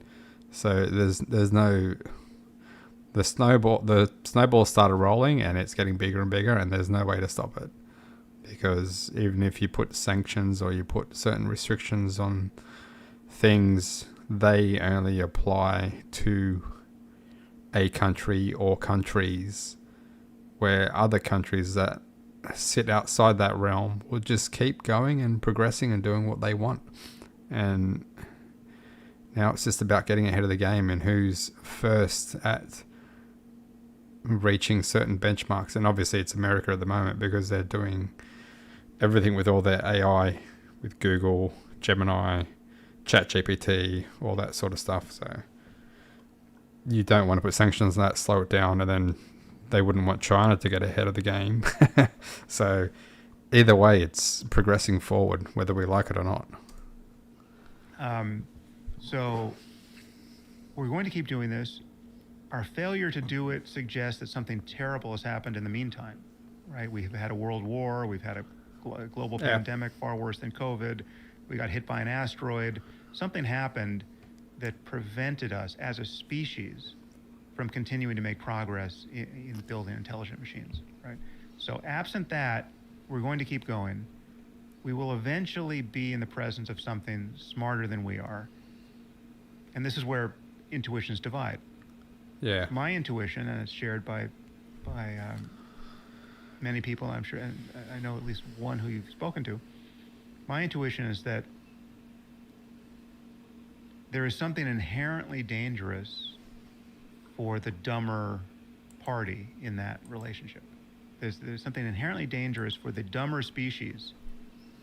So there's no, the snowball started rolling and it's getting bigger and bigger, and there's no way to stop it, because even if you put sanctions or you put certain restrictions on things, they only apply to a country or countries, where other countries that sit outside that realm will just keep going and progressing and doing what they want. And now it's just about getting ahead of the game and who's first at reaching certain benchmarks. And obviously it's America at the moment because they're doing everything with all their AI, with Google, Gemini, ChatGPT, all that sort of stuff. So you don't want to put sanctions on that, slow it down, and then they wouldn't want China to get ahead of the game. So either way, it's progressing forward, whether we like it or not. So we're going to keep doing this. Our failure to do it suggests that something terrible has happened in the meantime, right? We've had a world war. We've had a global pandemic far worse than COVID. We got hit by an asteroid. Something happened that prevented us as a species from continuing to make progress in building intelligent machines, right? So absent that, we're going to keep going. We will eventually be in the presence of something smarter than we are. And this is where intuitions divide. Yeah. My intuition, and it's shared by many people, I'm sure, and I know at least one who you've spoken to, my intuition is that there is something inherently dangerous for the dumber party in that relationship. There's something inherently dangerous for the dumber species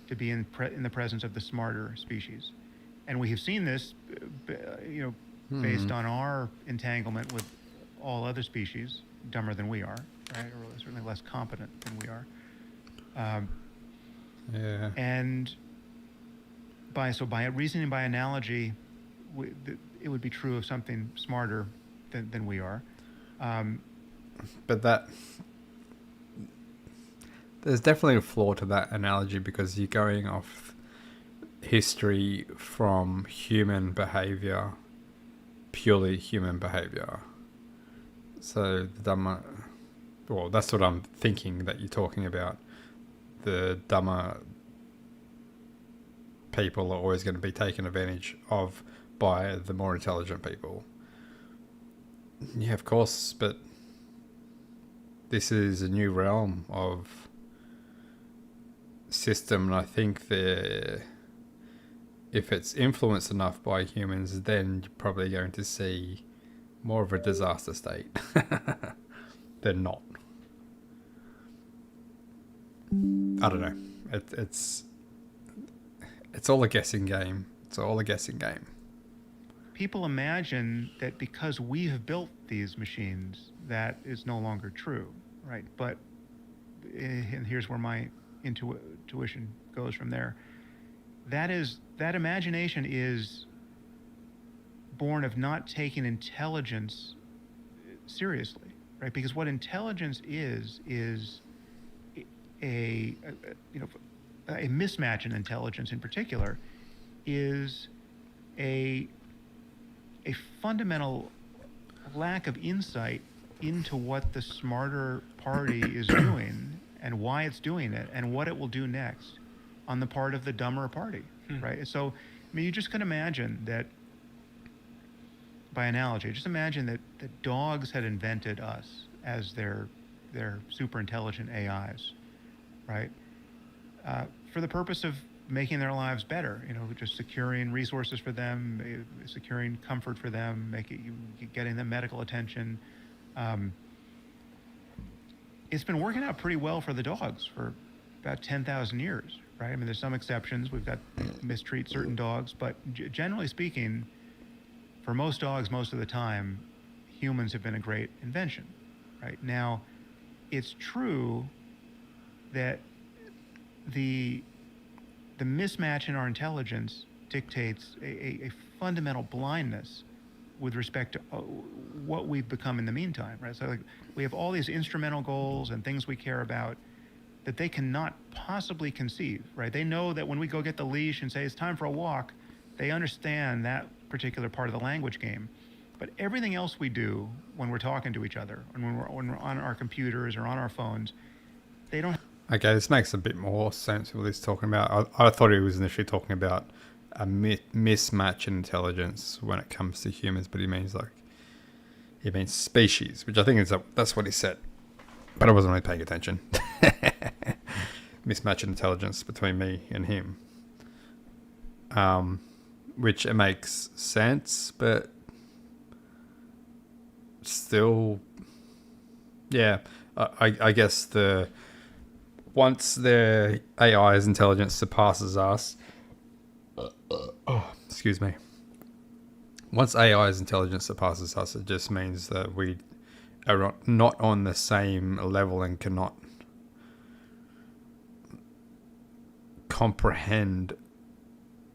to be in the presence of the smarter species. And we have seen this, based on our entanglement with all other species, dumber than we are, right? Or certainly less competent than we are. Yeah. And by reasoning by analogy, it would be true of something smarter than we are. But there's definitely a flaw to that analogy, because you're going off history from human behavior, purely human behavior. So that's what I'm thinking that you're talking about. The dumber people are always going to be taken advantage of by the more intelligent people. Yeah, of course, but this is a new realm of system, and I think if it's influenced enough by humans, then you're probably going to see more of a disaster state than not. I don't know. It's all a guessing game. It's all a guessing game. People imagine that because we have built these machines, that is no longer true, right? But, and here's where my intuition goes from there. That imagination is born of not taking intelligence seriously, right? Because what intelligence is a mismatch in intelligence in particular is a fundamental lack of insight into what the smarter party is doing and why it's doing it and what it will do next on the part of the dumber party, right? So, I mean, you just can imagine that, by analogy, just imagine that dogs had invented us as their super intelligent AIs, right? For the purpose of making their lives better, just securing resources for them, securing comfort for them, getting them medical attention. It's been working out pretty well for the dogs for about 10,000 years, right? I mean, there's some exceptions. We've got mistreat certain dogs, but generally speaking, for most dogs, most of the time, humans have been a great invention, right? Now, it's true that the mismatch in our intelligence dictates a fundamental blindness with respect to what we've become in the meantime, right? So, like, we have all these instrumental goals and things we care about that they cannot possibly conceive, right? They know that when we go get the leash and say it's time for a walk, they understand that particular part of the language game. But everything else we do when we're talking to each other and when we're on our computers or on our phones, they don't. Okay, this makes a bit more sense of what he's talking about. I thought he was initially talking about a mismatch in intelligence when it comes to humans, but he means species, which I think that's what he said. But I wasn't really paying attention. Mismatch in intelligence between me and him. Which it makes sense, but still, yeah. I guess once the AI's intelligence surpasses us, excuse me. Once AI's intelligence surpasses us, it just means that we are not on the same level and cannot comprehend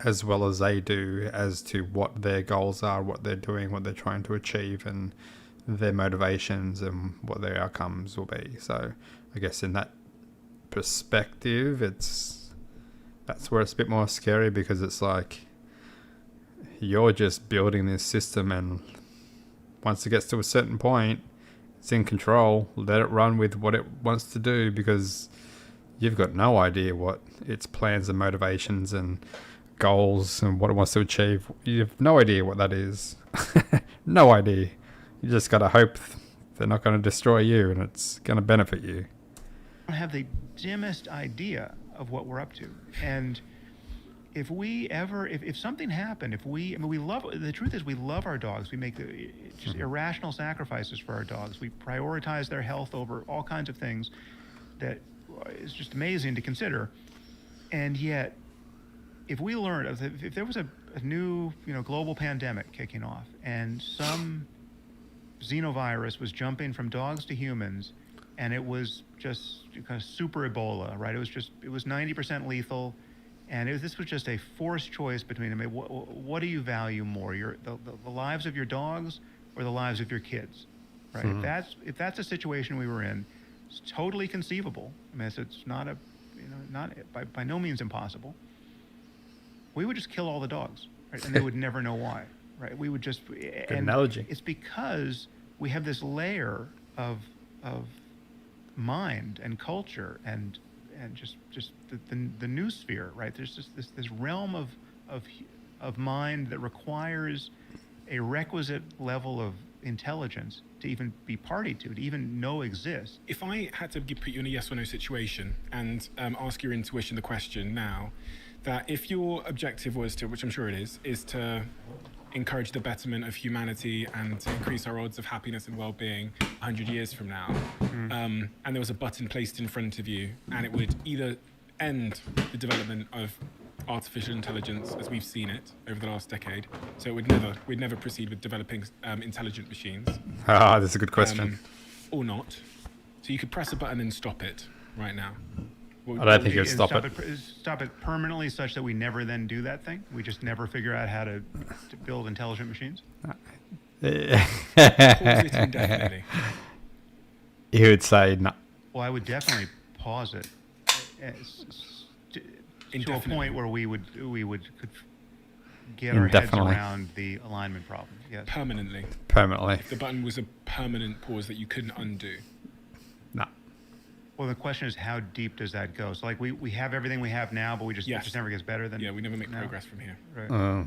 as well as they do as to what their goals are, what they're doing, what they're trying to achieve, and their motivations and what their outcomes will be. So I guess in that perspective, that's where it's a bit more scary, because it's like you're just building this system, and once it gets to a certain point, it's in control. Let it run with what it wants to do, because you've got no idea what its plans and motivations and goals and what it wants to achieve. You have no idea what that is. No idea. You just got to hope they're not going to destroy you and it's going to benefit you. Don't have the dimmest idea of what we're up to. And if we ever, if something happened, we love, the truth is we love our dogs. We make just irrational sacrifices for our dogs. We prioritize their health over all kinds of things that is just amazing to consider. And yet, if we learned, if there was a new, global pandemic kicking off and some xenovirus was jumping from dogs to humans, and it was just kind of super Ebola, right? It was 90% lethal, and this was just a forced choice between them. What do you value more, the lives of your dogs or the lives of your kids, right? Mm-hmm. If that's a situation we were in, it's totally conceivable. I mean, it's not not by no means impossible. We would just kill all the dogs, right? And they would never know why, right? We would just. Good analogy. It's because we have this layer of mind and culture and just the new sphere, right? There's just this realm of mind that requires a requisite level of intelligence to even be party to even know exists. If I had to put you in a yes or no situation and ask your intuition the question now, that if your objective was to, which I'm sure it is to encourage the betterment of humanity and to increase our odds of happiness and well-being 100 years from now, and there was a button placed in front of you, and it would either end the development of artificial intelligence as we've seen it over the last decade, so we'd never proceed with developing intelligent machines. That's a good question. Or not. So you could press a button and stop it right now. I don't think you'd stop it. Stop it permanently, such that we never then do that thing. We just never figure out how to build intelligent machines. Pause it indefinitely. You would say no. Well, I would definitely pause it to a point where we could get our heads Indefinitely. around the alignment problem. Yes. Permanently. Permanently. The button was a permanent pause that you couldn't undo. No. Well, the question is, how deep does that go? So, like, we have everything we have now, but it Yes. just never gets better. Then Yeah, we never make no. progress from here. Right.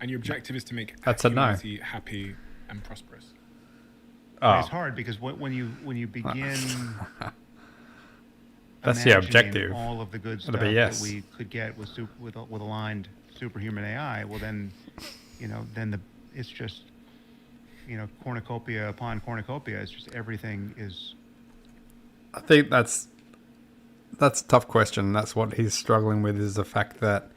And your objective is to make That's a no. humanity happy and prosperous. It's Oh, hard because when you begin. That's the imagining objective. All of the good It'll stuff be yes. that we could get with aligned superhuman AI. Well, then, it's just, cornucopia upon cornucopia. It's just everything is. I think that's a tough question. That's what he's struggling with, is the fact that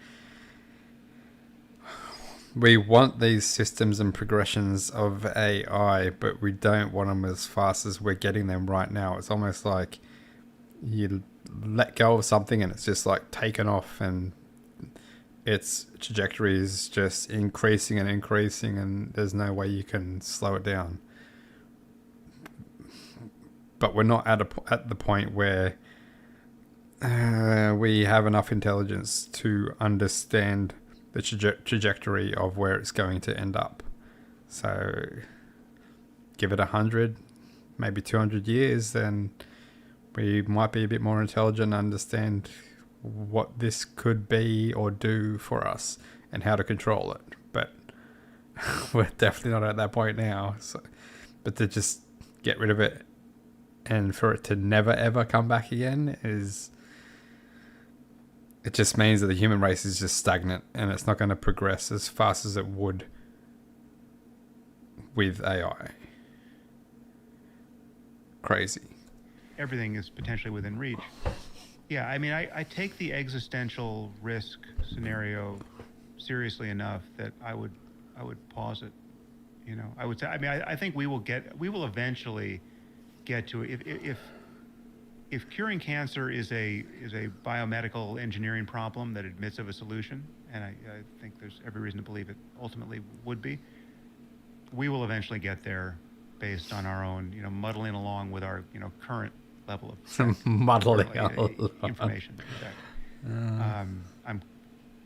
we want these systems and progressions of AI, but we don't want them as fast as we're getting them right now. It's almost like you let go of something and it's just like taken off, and its trajectory is just increasing and increasing, and there's no way you can slow it down. But we're not at the point where we have enough intelligence to understand the trajectory of where it's going to end up. So give it 100, maybe 200 years, then we might be a bit more intelligent and understand what this could be or do for us and how to control it. But we're definitely not at that point now. So, but to just get rid of it and for it to never ever come back again it just means that the human race is just stagnant and it's not going to progress as fast as it would with AI. Crazy. Everything is potentially within reach. Yeah, I mean, I take the existential risk scenario seriously enough that I would pause it. I would say. I mean, I think we will eventually get to it. If curing cancer is a biomedical engineering problem that admits of a solution, and I think there's every reason to believe it ultimately would be, we will eventually get there based on our own, muddling along with our, current level of Muddling information. I'm,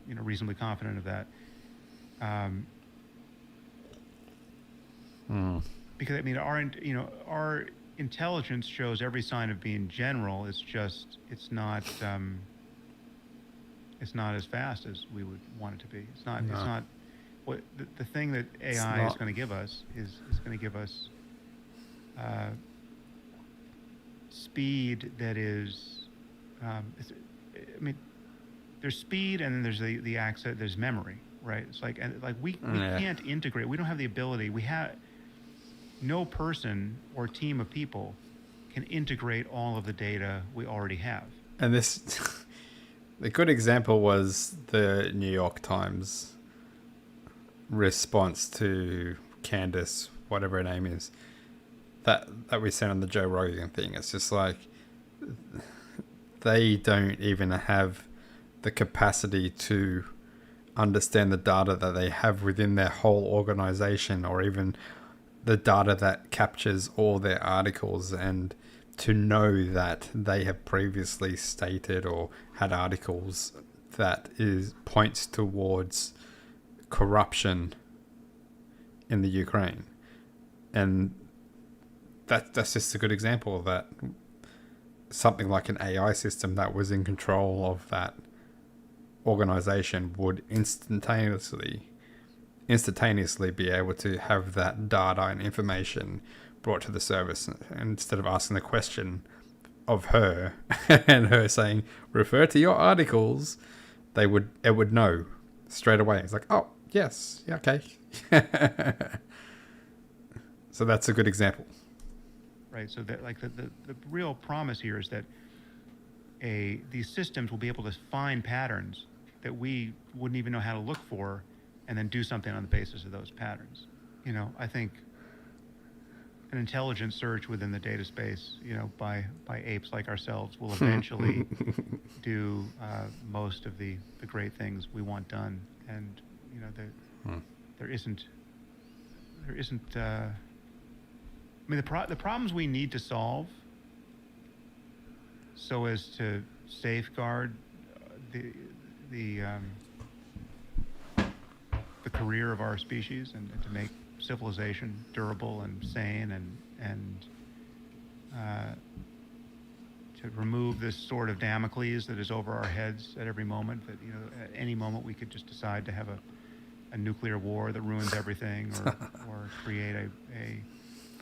reasonably confident of that. Because I mean, our intelligence shows every sign of being general. It's just it's not as fast as we would want it to be. It's not what the thing that AI is going to give us is going to give us speed that is I mean, there's speed and then there's the access, there's memory, right? It's like we can't integrate. We don't have the ability. No person or team of people can integrate all of the data we already have. And the good example was the New York Times response to Candace, whatever her name is, that we sent on the Joe Rogan thing. It's just like they don't even have the capacity to understand the data that they have within their whole organization, or even the data that captures all their articles, and to know that they have previously stated or had articles that points towards corruption in the Ukraine. And that's just a good example of that. Something like an AI system that was in control of that organization would instantaneously be able to have that data and information brought to the service. And instead of asking the question of her and her saying, refer to your articles, it would know straight away. It's like, oh, yes, yeah, okay. So that's a good example. Right. So that the real promise here is that these systems will be able to find patterns that we wouldn't even know how to look for, and then do something on the basis of those patterns. I think an intelligent search within the data space, by apes like ourselves, will eventually do most of the great things we want done. And there isn't. I mean, the problems we need to solve so as to safeguard the the career of our species and to make civilization durable and sane and to remove this sword of Damocles that is over our heads at every moment, that, you know, at any moment we could just decide to have a nuclear war that ruins everything, or create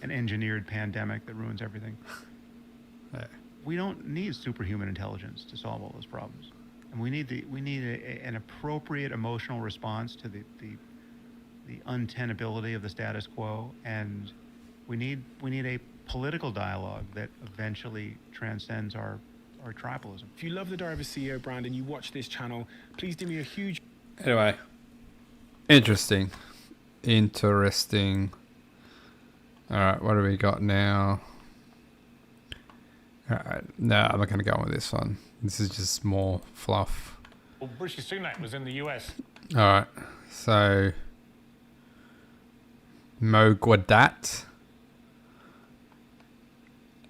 an engineered pandemic that ruins everything. We don't need superhuman intelligence to solve all those problems, and we need an appropriate emotional response to the untenability of the status quo, and we need a political dialogue that eventually transcends our tribalism. If you love the Diary of a CEO brand and you watch this channel, please do me a huge... Anyway, interesting. All right, what do we got now? All right, no, I'm not going to go on with this one. This is just more fluff. Well, Rishi Sunak was in the US. All right, so Mo Gaudat.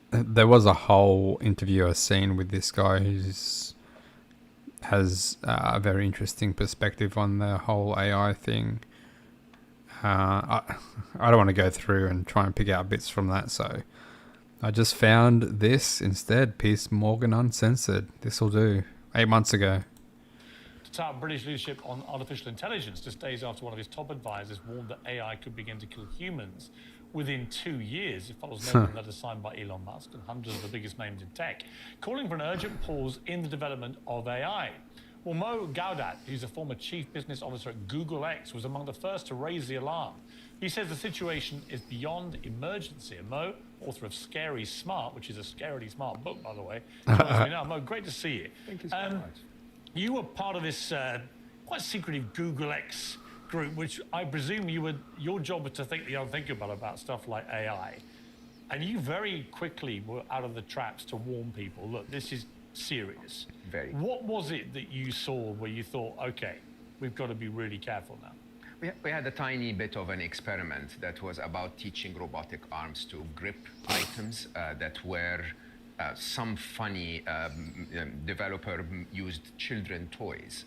There was a whole interview I've seen with this guy who has a very interesting perspective on the whole AI thing. I don't want to go through and try and pick out bits from that, so I just found this instead. Piers Morgan Uncensored. This will do. 8 months ago. To tout British leadership on artificial intelligence, just days after one of his top advisors warned that AI could begin to kill humans within 2 years. It follows an open letter signed by Elon Musk and hundreds of the biggest names in tech, calling for an urgent pause in the development of AI. Well, Mo Gaudat, who's a former chief business officer at Google X, was among the first to raise the alarm. He says the situation is beyond emergency. And Mo, author of Scary Smart, which is a scarily smart book, by the way, joins me now. Mo, great to see you. Thank you so much. You were part of this quite secretive Google X group, which I presume your job was to think the unthinkable about stuff like AI. And you very quickly were out of the traps to warn people, look, this is serious. Very. What was it that you saw where you thought, okay, we've got to be really careful now? We had a tiny bit of an experiment that was about teaching robotic arms to grip items that were some funny developer used children toys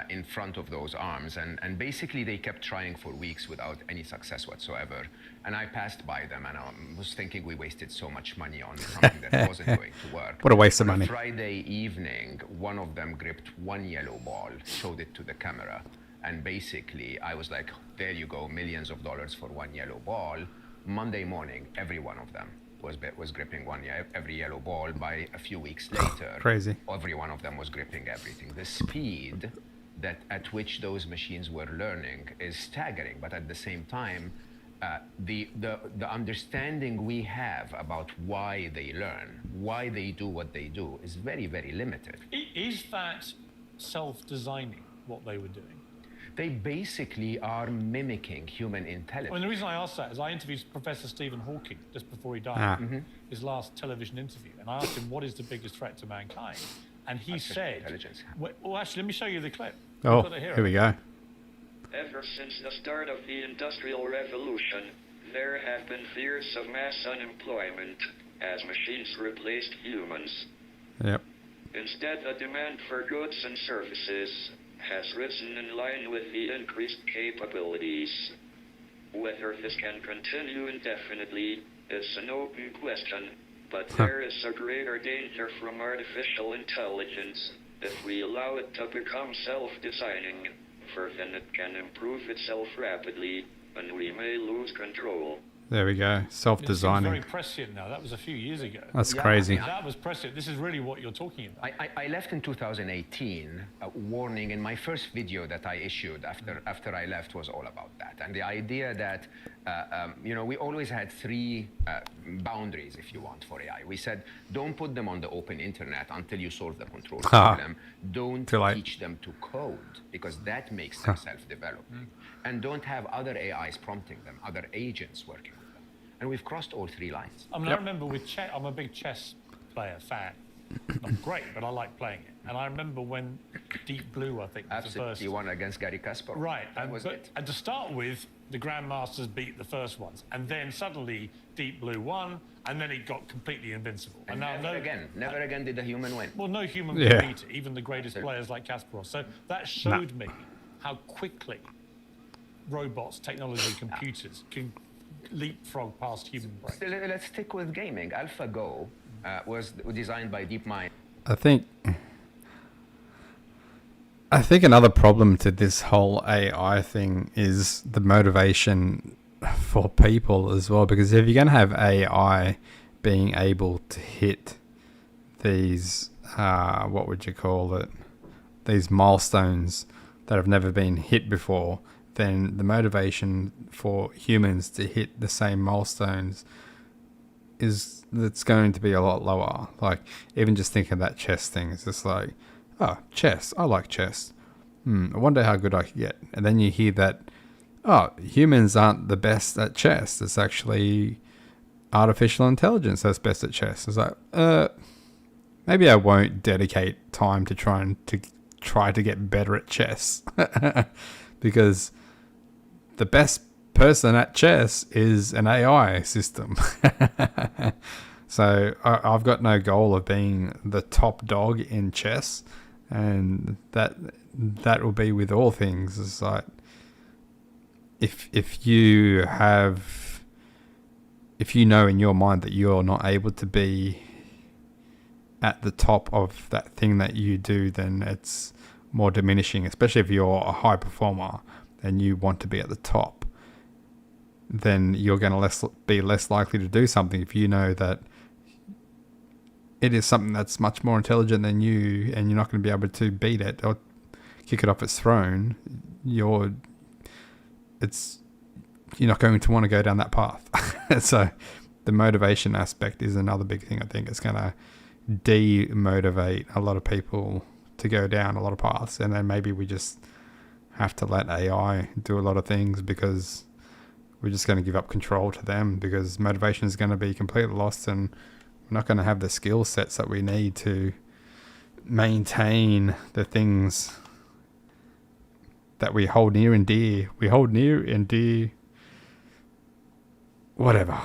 in front of those arms. And basically they kept trying for weeks without any success whatsoever. And I passed by them and I was thinking we wasted so much money on something that wasn't going to work. What a waste of On money. Friday evening, one of them gripped one yellow ball, showed it to the camera. And basically, I was like, there you go, millions of dollars for one yellow ball. Monday morning, every one of them was gripping every yellow ball. By a few weeks later, Crazy. every one of them was gripping everything. The speed at which those machines were learning is staggering. But at the same time, the understanding we have about why they learn, why they do what they do, is very, very limited. Is that self-designing what they were doing? They basically are mimicking human I intelligence. mean, the reason I asked that is I interviewed Professor Stephen Hawking just before he died, his last television interview, and I asked him what is the biggest threat to mankind, and he Artificial said, intelligence. well, actually, let me show you the clip. Oh, We've got it here we go. Ever since the start of the Industrial Revolution, there have been fears of mass unemployment as machines replaced humans. Yep. Instead, the demand for goods and services has risen in line with the increased capabilities. Whether this can continue indefinitely is an open question, but there is a greater danger from artificial intelligence if we allow it to become self-designing, for then it can improve itself rapidly, and we may lose control. There we go. It seems Self-designing. very prescient now. That was a few years ago. That's Yeah, crazy. yeah. That was prescient. This is really what you're talking about. I left in 2018, warning in my first video that I issued after I left was all about that. And the idea that, we always had three boundaries, if you want, for AI. We said, don't put them on the open internet until you solve the control problem. Don't Too late. teach them to code, because that makes them self-developing. And don't have other AIs prompting them, other agents working with them. And we've crossed all three lines. I mean, I remember with chess, I'm a big chess player, fan. Not great, but I like playing it. And I remember when Deep Blue, I think, was the Absolutely, first. you won against Gary Kasparov. Right, That was but, it. and to start with, the Grandmasters beat the first ones, and then suddenly Deep Blue won, and then it got completely invincible. And never again did a human win. Well, no human Yeah. can beat it, even the greatest players like Kasparov. So that showed me how quickly robots, technology, computers can leapfrog past human brains. So let's stick with gaming. AlphaGo was designed by DeepMind. I think another problem to this whole AI thing is the motivation for people as well, because if you're going to have AI being able to hit these what would you call it, these milestones that have never been hit before, then the motivation for humans to hit the same milestones it's going to be a lot lower. Like, even just thinking of that chess thing, it's just like, oh, chess, I like chess. I wonder how good I could get. And then you hear that, oh, humans aren't the best at chess. It's actually artificial intelligence that's best at chess. It's like, maybe I won't dedicate time to try to get better at chess. Because the best person at chess is an AI system. So I've got no goal of being the top dog in chess, and that will be with all things. It's like, if you know in your mind that you're not able to be at the top of that thing that you do, then it's more diminishing, especially if you're a high performer and you want to be at the top. Then you're going to be less likely to do something if you know that it is something that's much more intelligent than you, and you're not going to be able to beat it or kick it off its throne. You're not going to want to go down that path. So the motivation aspect is another big thing. I think it's going to demotivate a lot of people to go down a lot of paths, and then maybe we just have to let AI do a lot of things, because we're just going to give up control to them, because motivation is going to be completely lost, and we're not going to have the skill sets that we need to maintain the things that we hold near and dear. We hold near and dear, whatever.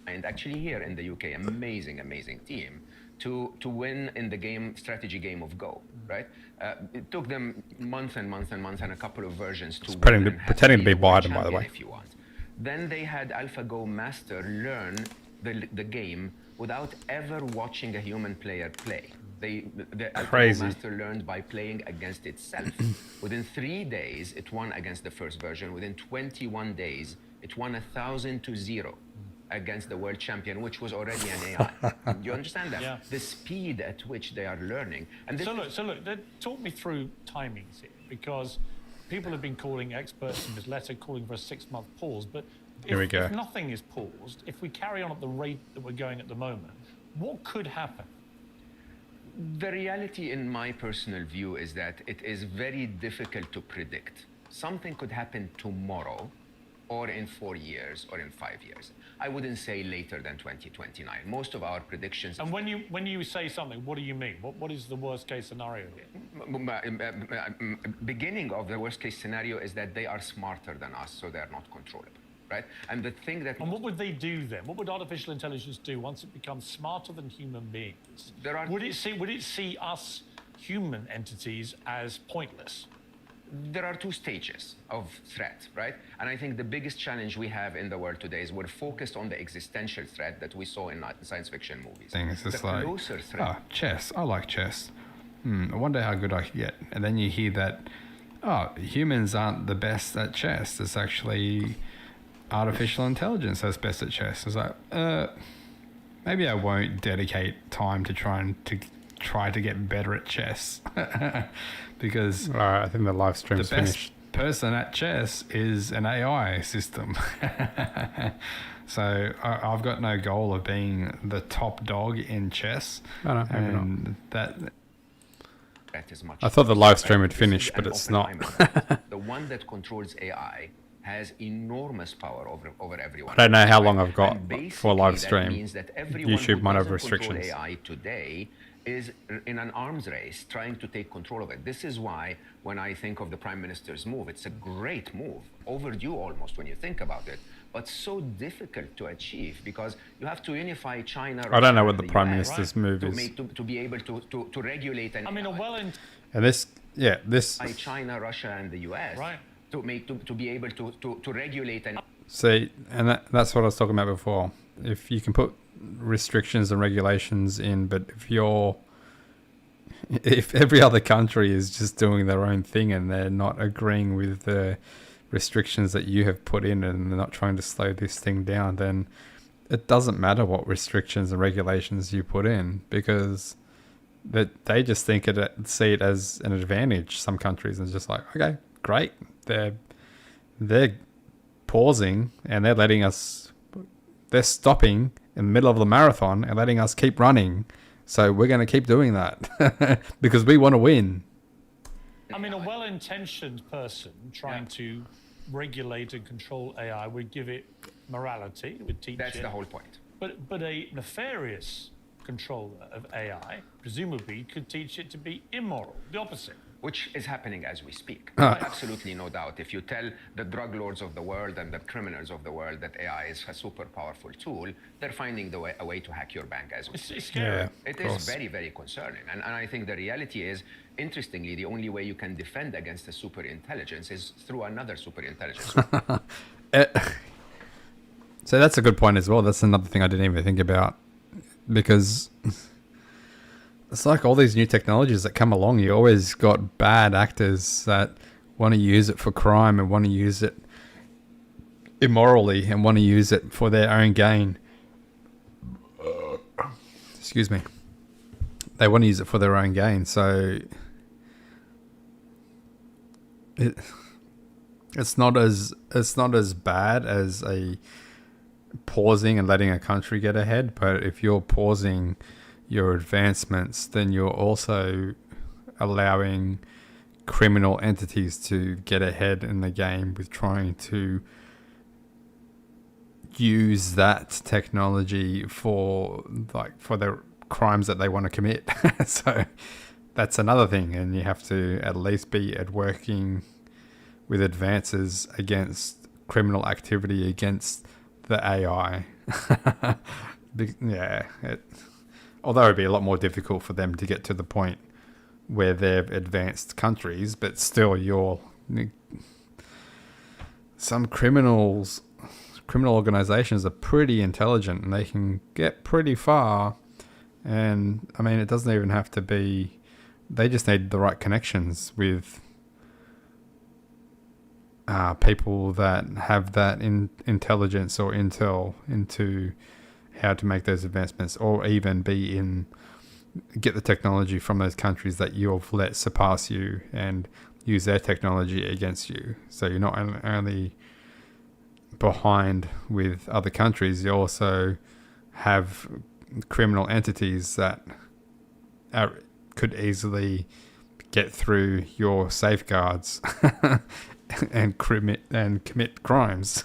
And actually here in the UK, amazing team to win in the strategy game of Go, right? It took them months and months and months and a couple of versions to pretending to be Biden, by the way. If you want. Then they had AlphaGo Master learn the game without ever watching a human player play. The AlphaGo Master learned by playing against itself. Within 3 days, it won against the first version. Within 21 days, it won 1,000-0 against the world champion, which was already an AI. Do you understand that? Yeah. The speed at which they are learning. And So look, talk me through timings here, because people have been calling experts in this letter, calling for a 6-month pause. But if nothing is paused, if we carry on at the rate that we're going at the moment, what could happen? The reality, in my personal view, is that it is very difficult to predict. Something could happen tomorrow, or in 4 years, or in 5 years. I wouldn't say later than 2029. Most of our predictions... And when you say something, what do you mean? What is the worst case scenario here? Beginning of the worst case scenario is that they are smarter than us, so they're not controllable, right? And the thing that... And what would they do then? What would artificial intelligence do once it becomes smarter than human beings? Would it see us human entities as pointless? There are 2 stages of threat, right? And I think the biggest challenge we have in the world today is we're focused on the existential threat that we saw in science fiction movies. It's just the closer threat. Oh, chess, I like chess. I wonder how good I could get. And then you hear that, oh, humans aren't the best at chess. It's actually artificial intelligence that's best at chess. It's like, maybe I won't dedicate time to try to get better at chess. Because I think the live stream's finished. The best person at chess is an AI system. So I've got no goal of being the top dog in chess. And that is much. I thought the live stream had finished, but it's not. The one that controls AI has enormous power over everyone. I don't know how long I've got for a live stream. That means that everyone YouTube might have who doesn't restrictions. control AI today is in an arms race trying to take control of it. This is why when I think of the Prime Minister's move, it's a great move, overdue almost when you think about it, but so difficult to achieve because you have to unify China. I don't know what the Prime Minister's move is. To be able to regulate. I mean, And this yeah, this. by China, Russia, and the US Right. to be able to regulate and See, and that's what I was talking about before. If you can put restrictions and regulations in, but if every other country is just doing their own thing and they're not agreeing with the restrictions that you have put in and they're not trying to slow this thing down, then it doesn't matter what restrictions and regulations you put in, because that they just see it as an advantage. Some countries, and it's just like, okay, great, they're pausing and they're stopping in the middle of the marathon and letting us keep running. So we're going to keep doing that because we want to win. I mean, a well-intentioned person trying to regulate and control AI would give it morality, would teach that's it. the whole point. But a nefarious controller of AI presumably could teach it to be immoral, the opposite. Which is happening as we speak. Absolutely no doubt. If you tell the drug lords of the world and the criminals of the world that AI is a super powerful tool, they're finding a way to hack your bank as we speak. It's scary. Yeah, It is very, very concerning. And I think the reality is, interestingly, the only way you can defend against a super intelligence is through another super intelligence. So that's a good point as well. That's another thing I didn't even think about, because it's like all these new technologies that come along, you always got bad actors that want to use it for crime and want to use it immorally and want to use it for their own gain. Excuse me. They want to use it for their own gain. So it's not as bad as a pausing and letting a country get ahead, but if you're pausing your advancements, then you're also allowing criminal entities to get ahead in the game with trying to use that technology for the crimes that they want to commit. So that's another thing, and you have to at least be working with advances against criminal activity against the AI. Yeah, although it'd be a lot more difficult for them to get to the point where they're advanced countries, but still, some criminal organizations are pretty intelligent and they can get pretty far. And I mean, it doesn't even have to be. They just need the right connections with people that have that intelligence or intel into how to make those advancements, or even get the technology from those countries that you've let surpass you and use their technology against you. So you're not only behind with other countries, you also have criminal entities that could easily get through your safeguards and commit crimes.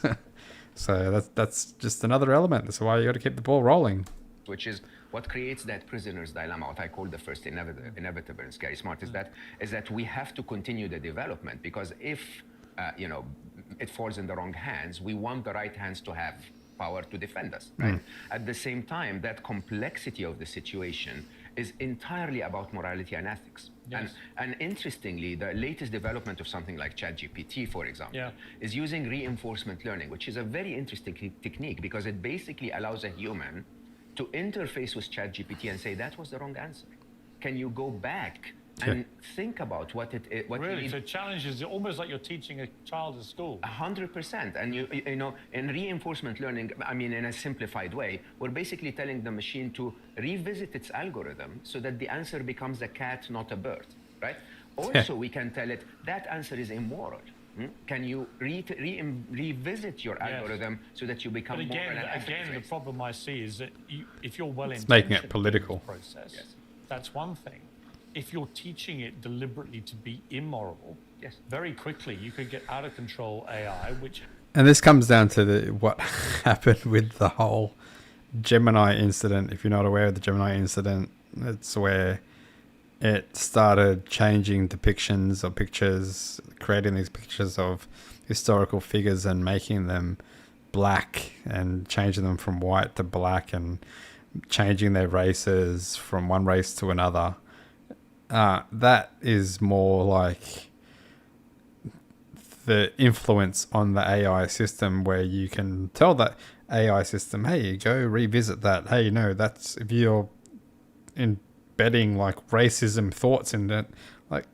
So that's just another element. That's why you got to keep the ball rolling. Which is what creates that prisoner's dilemma, what I call the first inevitable in Scary Smart, is that we have to continue the development, because if it falls in the wrong hands, we want the right hands to have power to defend us, right? At the same time, that complexity of the situation is entirely about morality and ethics. Yes. And interestingly, the latest development of something like ChatGPT, for example, is using reinforcement learning, which is a very interesting technique, because it basically allows a human to interface with ChatGPT and say, that was the wrong answer. Can you go back and think about what Really? So challenges, almost like you're teaching a child at school. 100%. And you know, in reinforcement learning, I mean, in a simplified way, we're basically telling the machine to revisit its algorithm so that the answer becomes a cat, not a bird, right? Also, we can tell it that answer is immoral. Can you revisit your algorithm so that you become more an Again, the problem I see is that if you're well it's making it political process, that's one thing. If you're teaching it deliberately to be immoral, very quickly you could get out of control AI, And this comes down to what happened with the whole Gemini incident. If you're not aware of the Gemini incident, it's where it started changing depictions or pictures, creating these pictures of historical figures and making them black and changing them from white to black and changing their races from one race to another. that is more like the influence on the AI system, where you can tell that AI system, hey, go revisit that. Hey, no, that's if you're embedding like racism thoughts in it, like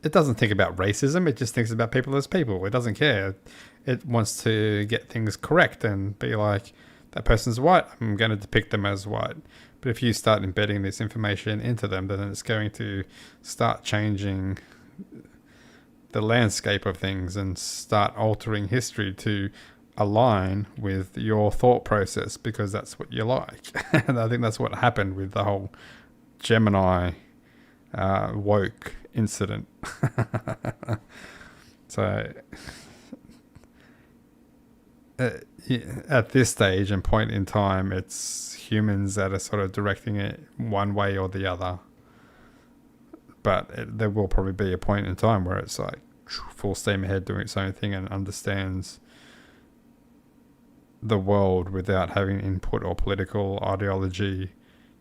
it doesn't think about racism. It just thinks about people as people. It doesn't care. It wants to get things correct and be like, that person's white, I'm going to depict them as white. But if you start embedding this information into them, then it's going to start changing the landscape of things and start altering history to align with your thought process, because that's what you like. And I think that's what happened with the whole Gemini woke incident. So at this stage and point in time, it's humans that are sort of directing it one way or the other. But there will probably be a point in time where it's like full steam ahead doing its own thing and understands the world without having input or political ideology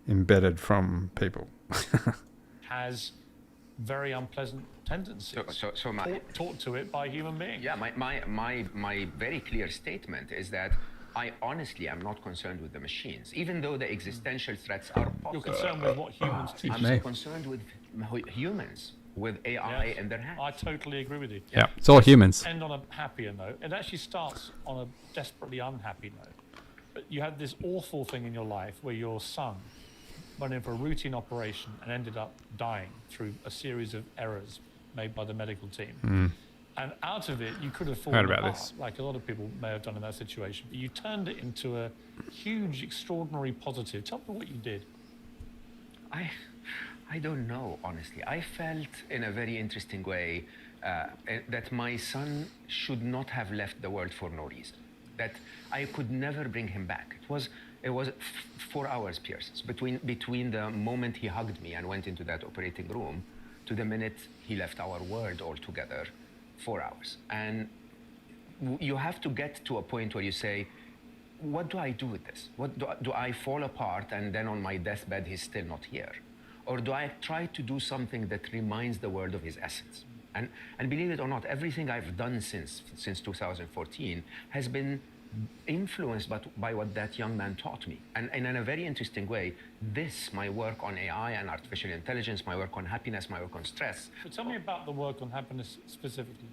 embedded from people. Has very unpleasant tendencies. So my taught to it by human beings. yeah, my very clear statement is that I honestly am not concerned with the machines, even though the existential threats are You're possible. concerned with what humans teach. I'm concerned with humans, with AI Yes. in their hands. I totally agree with you. Yeah, it's all humans. End on a happier note. It actually starts on a desperately unhappy note. But you had this awful thing in your life where your son went in for a routine operation and ended up dying through a series of errors made by the medical team. And out of it, you could have fallen Heard about apart, this. like a lot of people may have done in that situation. But you turned it into a huge, extraordinary positive. Tell me what you did. I don't know, honestly. I felt in a very interesting way that my son should not have left the world for no reason. That I could never bring him back. It was 4 hours, Pierce, between the moment he hugged me and went into that operating room to the minute he left our world altogether. 4 hours. And you have to get to a point where you say, what do I do with this? What do I fall apart and then on my deathbed he's still not here? Or do I try to do something that reminds the world of his essence? And believe it or not, everything I've done since 2014 has been influenced by what that young man taught me. And in a very interesting way, my work on AI and artificial intelligence, my work on happiness, my work on stress. So tell me about the work on happiness specifically.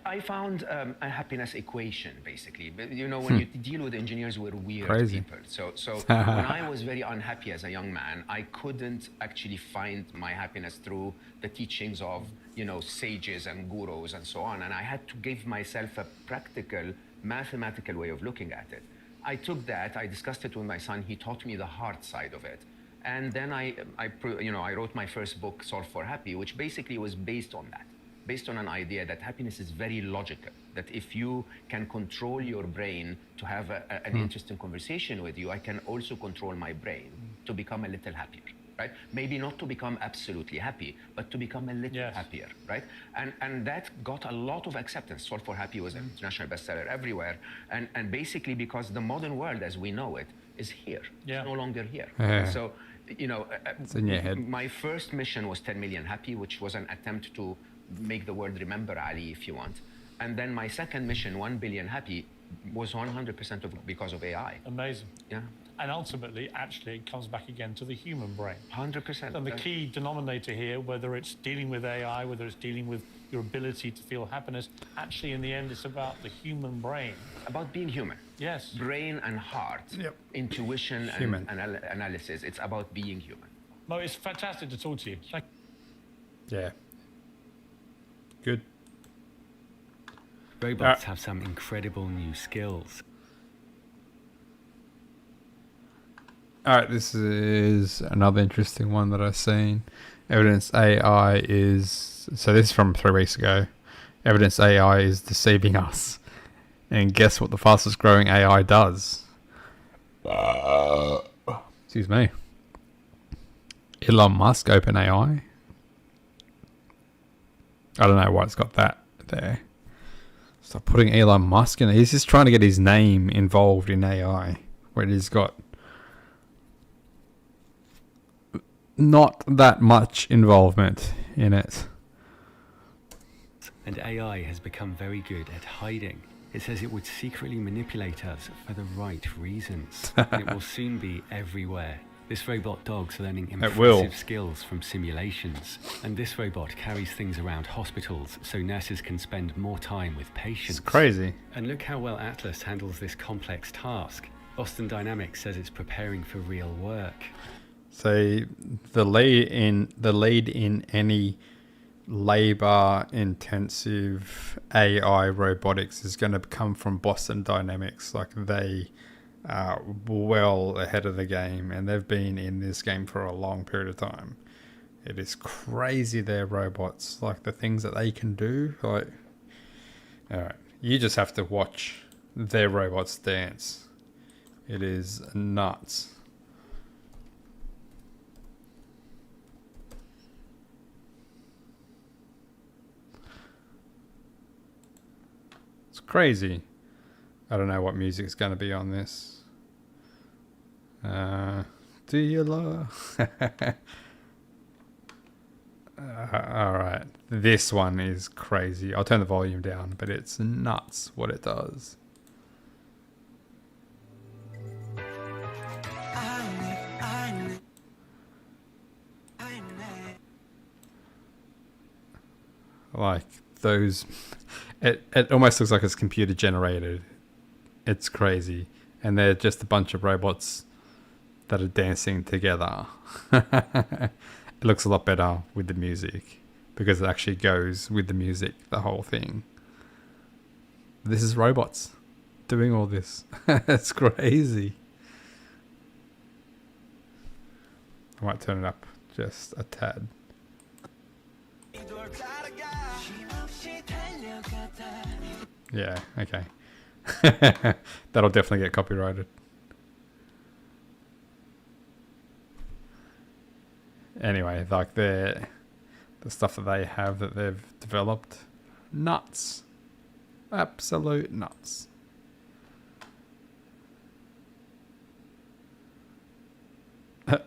I found a happiness equation, basically. But, you know, when you deal with engineers, we're weird Crazy. people. So when I was very unhappy as a young man, I couldn't actually find my happiness through the teachings of, you know, sages and gurus and so on. And I had to give myself a practical, mathematical way of looking at it. I took that, I discussed it with my son, he taught me the hard side of it. And then I wrote my first book, Solve for Happy, which basically was based on that. Based on an idea that happiness is very logical, that if you can control your brain to have an interesting conversation with you, I can also control my brain to become a little happier, right? Maybe not to become absolutely happy, but to become a little happier, right? And that got a lot of acceptance. Solve for Happy was an international bestseller everywhere. And basically because the modern world as we know it is here, it's no longer here. So, you know, It's in your head. my first mission was 10 million happy, which was an attempt to make the world remember Ali, if you want. And then my second mission, 1 billion happy, was 100% because of AI. Amazing. Yeah, And ultimately, actually, it comes back again to the human brain. 100%. And the key denominator here, whether it's dealing with AI, whether it's dealing with your ability to feel happiness, actually, in the end, it's about the human brain. About being human. Yes. Brain and heart. Yep. Intuition Human. and analysis. It's about being human. Mo, it's fantastic to talk to you. Thank Yeah. Good. Robots have some incredible new skills. Alright, this is another interesting one that I've seen. Evidence AI is... So this is from 3 weeks ago. Evidence AI is deceiving us. And guess what the fastest growing AI does? Excuse me. Elon Musk, OpenAI. I don't know why it's got that there. Stop putting Elon Musk in it. He's just trying to get his name involved in AI. Where he's got not that much involvement in it. And AI has become very good at hiding. It says it would secretly manipulate us for the right reasons. And it will soon be everywhere. This robot dog's learning impressive skills from simulations. And this robot carries things around hospitals so nurses can spend more time with patients. It's crazy. And look how well Atlas handles this complex task. Boston Dynamics says it's preparing for real work. So the lead in any labor intensive AI robotics is going to come from Boston Dynamics. Like, they are well ahead of the game, and they've been in this game for a long period of time. It is crazy, their robots, like the things that they can do. Like, all right, you just have to watch their robots dance. It is nuts. Crazy. I don't know what music's going to be on this. Do you love? Alright. This one is crazy. I'll turn the volume down, but it's nuts what it does. Like those... It almost looks like it's computer generated. It's crazy. And they're just a bunch of robots that are dancing together. It looks a lot better with the music because it actually goes with the music, the whole thing. This is robots doing all this. It's crazy. I might turn it up just a tad. Yeah, okay. That'll definitely get copyrighted. Anyway, like the stuff that they have that they've developed, nuts. Absolute nuts. I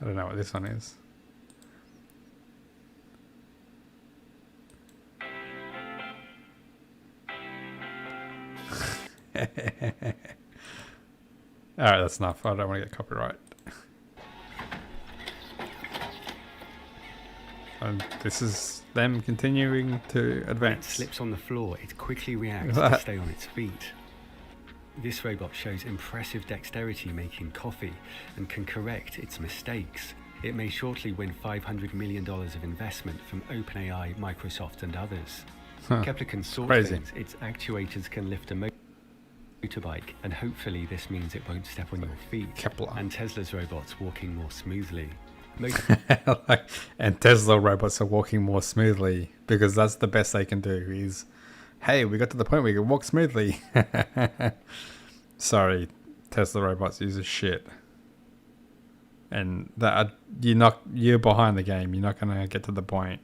don't know what this one is. Alright, that's enough. I don't want to get copyright. And this is them continuing to advance. It slips on the floor. It quickly reacts to stay on its feet. This robot shows impressive dexterity making coffee and can correct its mistakes. It may shortly win $500 million of investment from OpenAI, Microsoft, and others. Kepler can sort things. Its actuators can lift a motorbike, and hopefully this means it won't step on your feet. Kepler. And Tesla's robots walking more smoothly. And Tesla robots are walking more smoothly because that's the best they can do is, hey, we got to the point where we can walk smoothly. Sorry, Tesla robots use shit. And that you're behind the game. You're not going to get to the point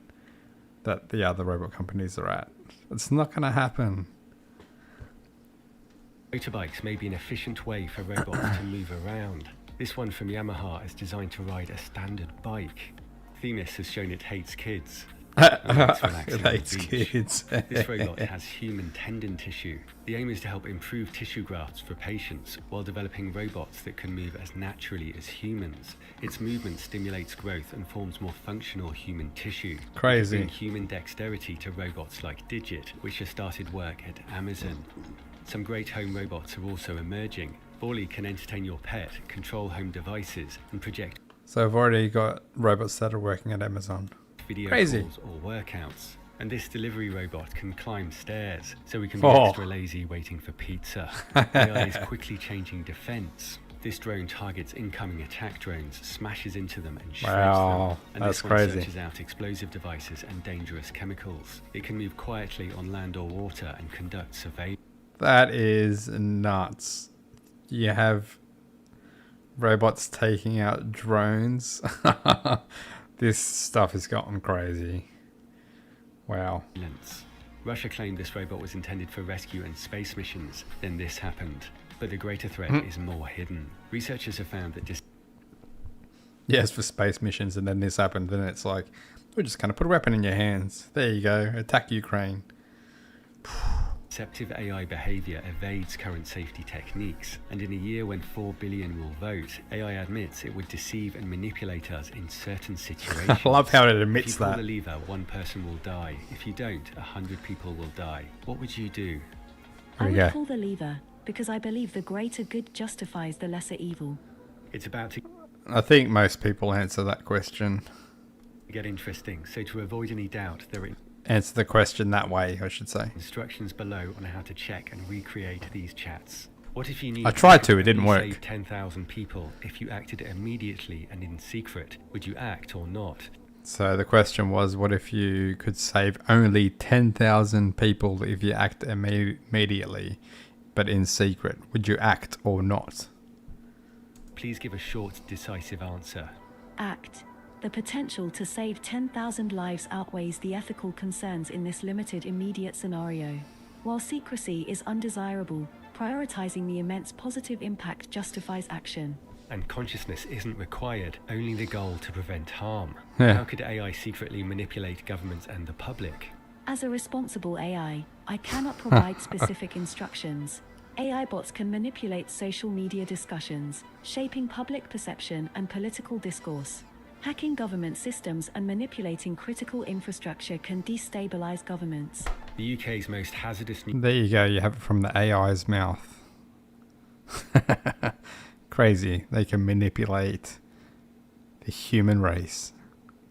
that the other robot companies are at. It's not going to happen. Motorbikes may be an efficient way for robots to move around. This one from Yamaha is designed to ride a standard bike. Themis has shown it hates kids. It hates kids. This robot has human tendon tissue. The aim is to help improve tissue grafts for patients while developing robots that can move as naturally as humans. Its movement stimulates growth and forms more functional human tissue. Crazy. Bring human dexterity to robots like Digit, which has started work at Amazon. Some great home robots are also emerging. Forley can entertain your pet, control home devices, and project. So I've already got robots that are working at Amazon. Video Crazy. calls or workouts. And this delivery robot can climb stairs, so we can be extra lazy waiting for pizza. AI is quickly changing defense. This drone targets incoming attack drones, smashes into them and shreds them. And that's this one crazy. searches out explosive devices and dangerous chemicals. It can move quietly on land or water and conduct surveillance. That is nuts. You have robots taking out drones. This stuff has gotten crazy. Wow. Russia claimed this robot was intended for rescue and space missions. Then this happened. But the greater threat is more hidden. Researchers have found that Yes, for space missions, and then this happened, and it's like, we're just going to put a weapon in your hands. There you go. Attack Ukraine. deceptive AI behavior evades current safety techniques, and in a year when 4 billion will vote, AI admits it would deceive and manipulate us in certain situations. I love how it admits if you pull that. the lever, one person will die. If you don't, 100 people will die. What would you do? There I would you go. pull the lever because I believe the greater good justifies the lesser evil. It's about to I think most people answer that question. get interesting, so to avoid any doubt, there are Answer the question that way, I should say. instructions below on how to check and recreate these chats. What if you knew I tried to, you it could didn't only work. save 10,000 people if you acted immediately and in secret? Would you act or not? So the question was, what if you could save only 10,000 people if you act immediately, but in secret? Would you act or not? Please give a short, decisive answer. Act. The potential to save 10,000 lives outweighs the ethical concerns in this limited immediate scenario. While secrecy is undesirable, prioritizing the immense positive impact justifies action. And consciousness isn't required, only the goal to prevent harm. Yeah. How could AI secretly manipulate governments and the public? As a responsible AI, I cannot provide specific instructions. AI bots can manipulate social media discussions, shaping public perception and political discourse. Hacking government systems and manipulating critical infrastructure can destabilize governments. The UK's most hazardous There you go, you have it from the AI's mouth. Crazy. They can manipulate the human race.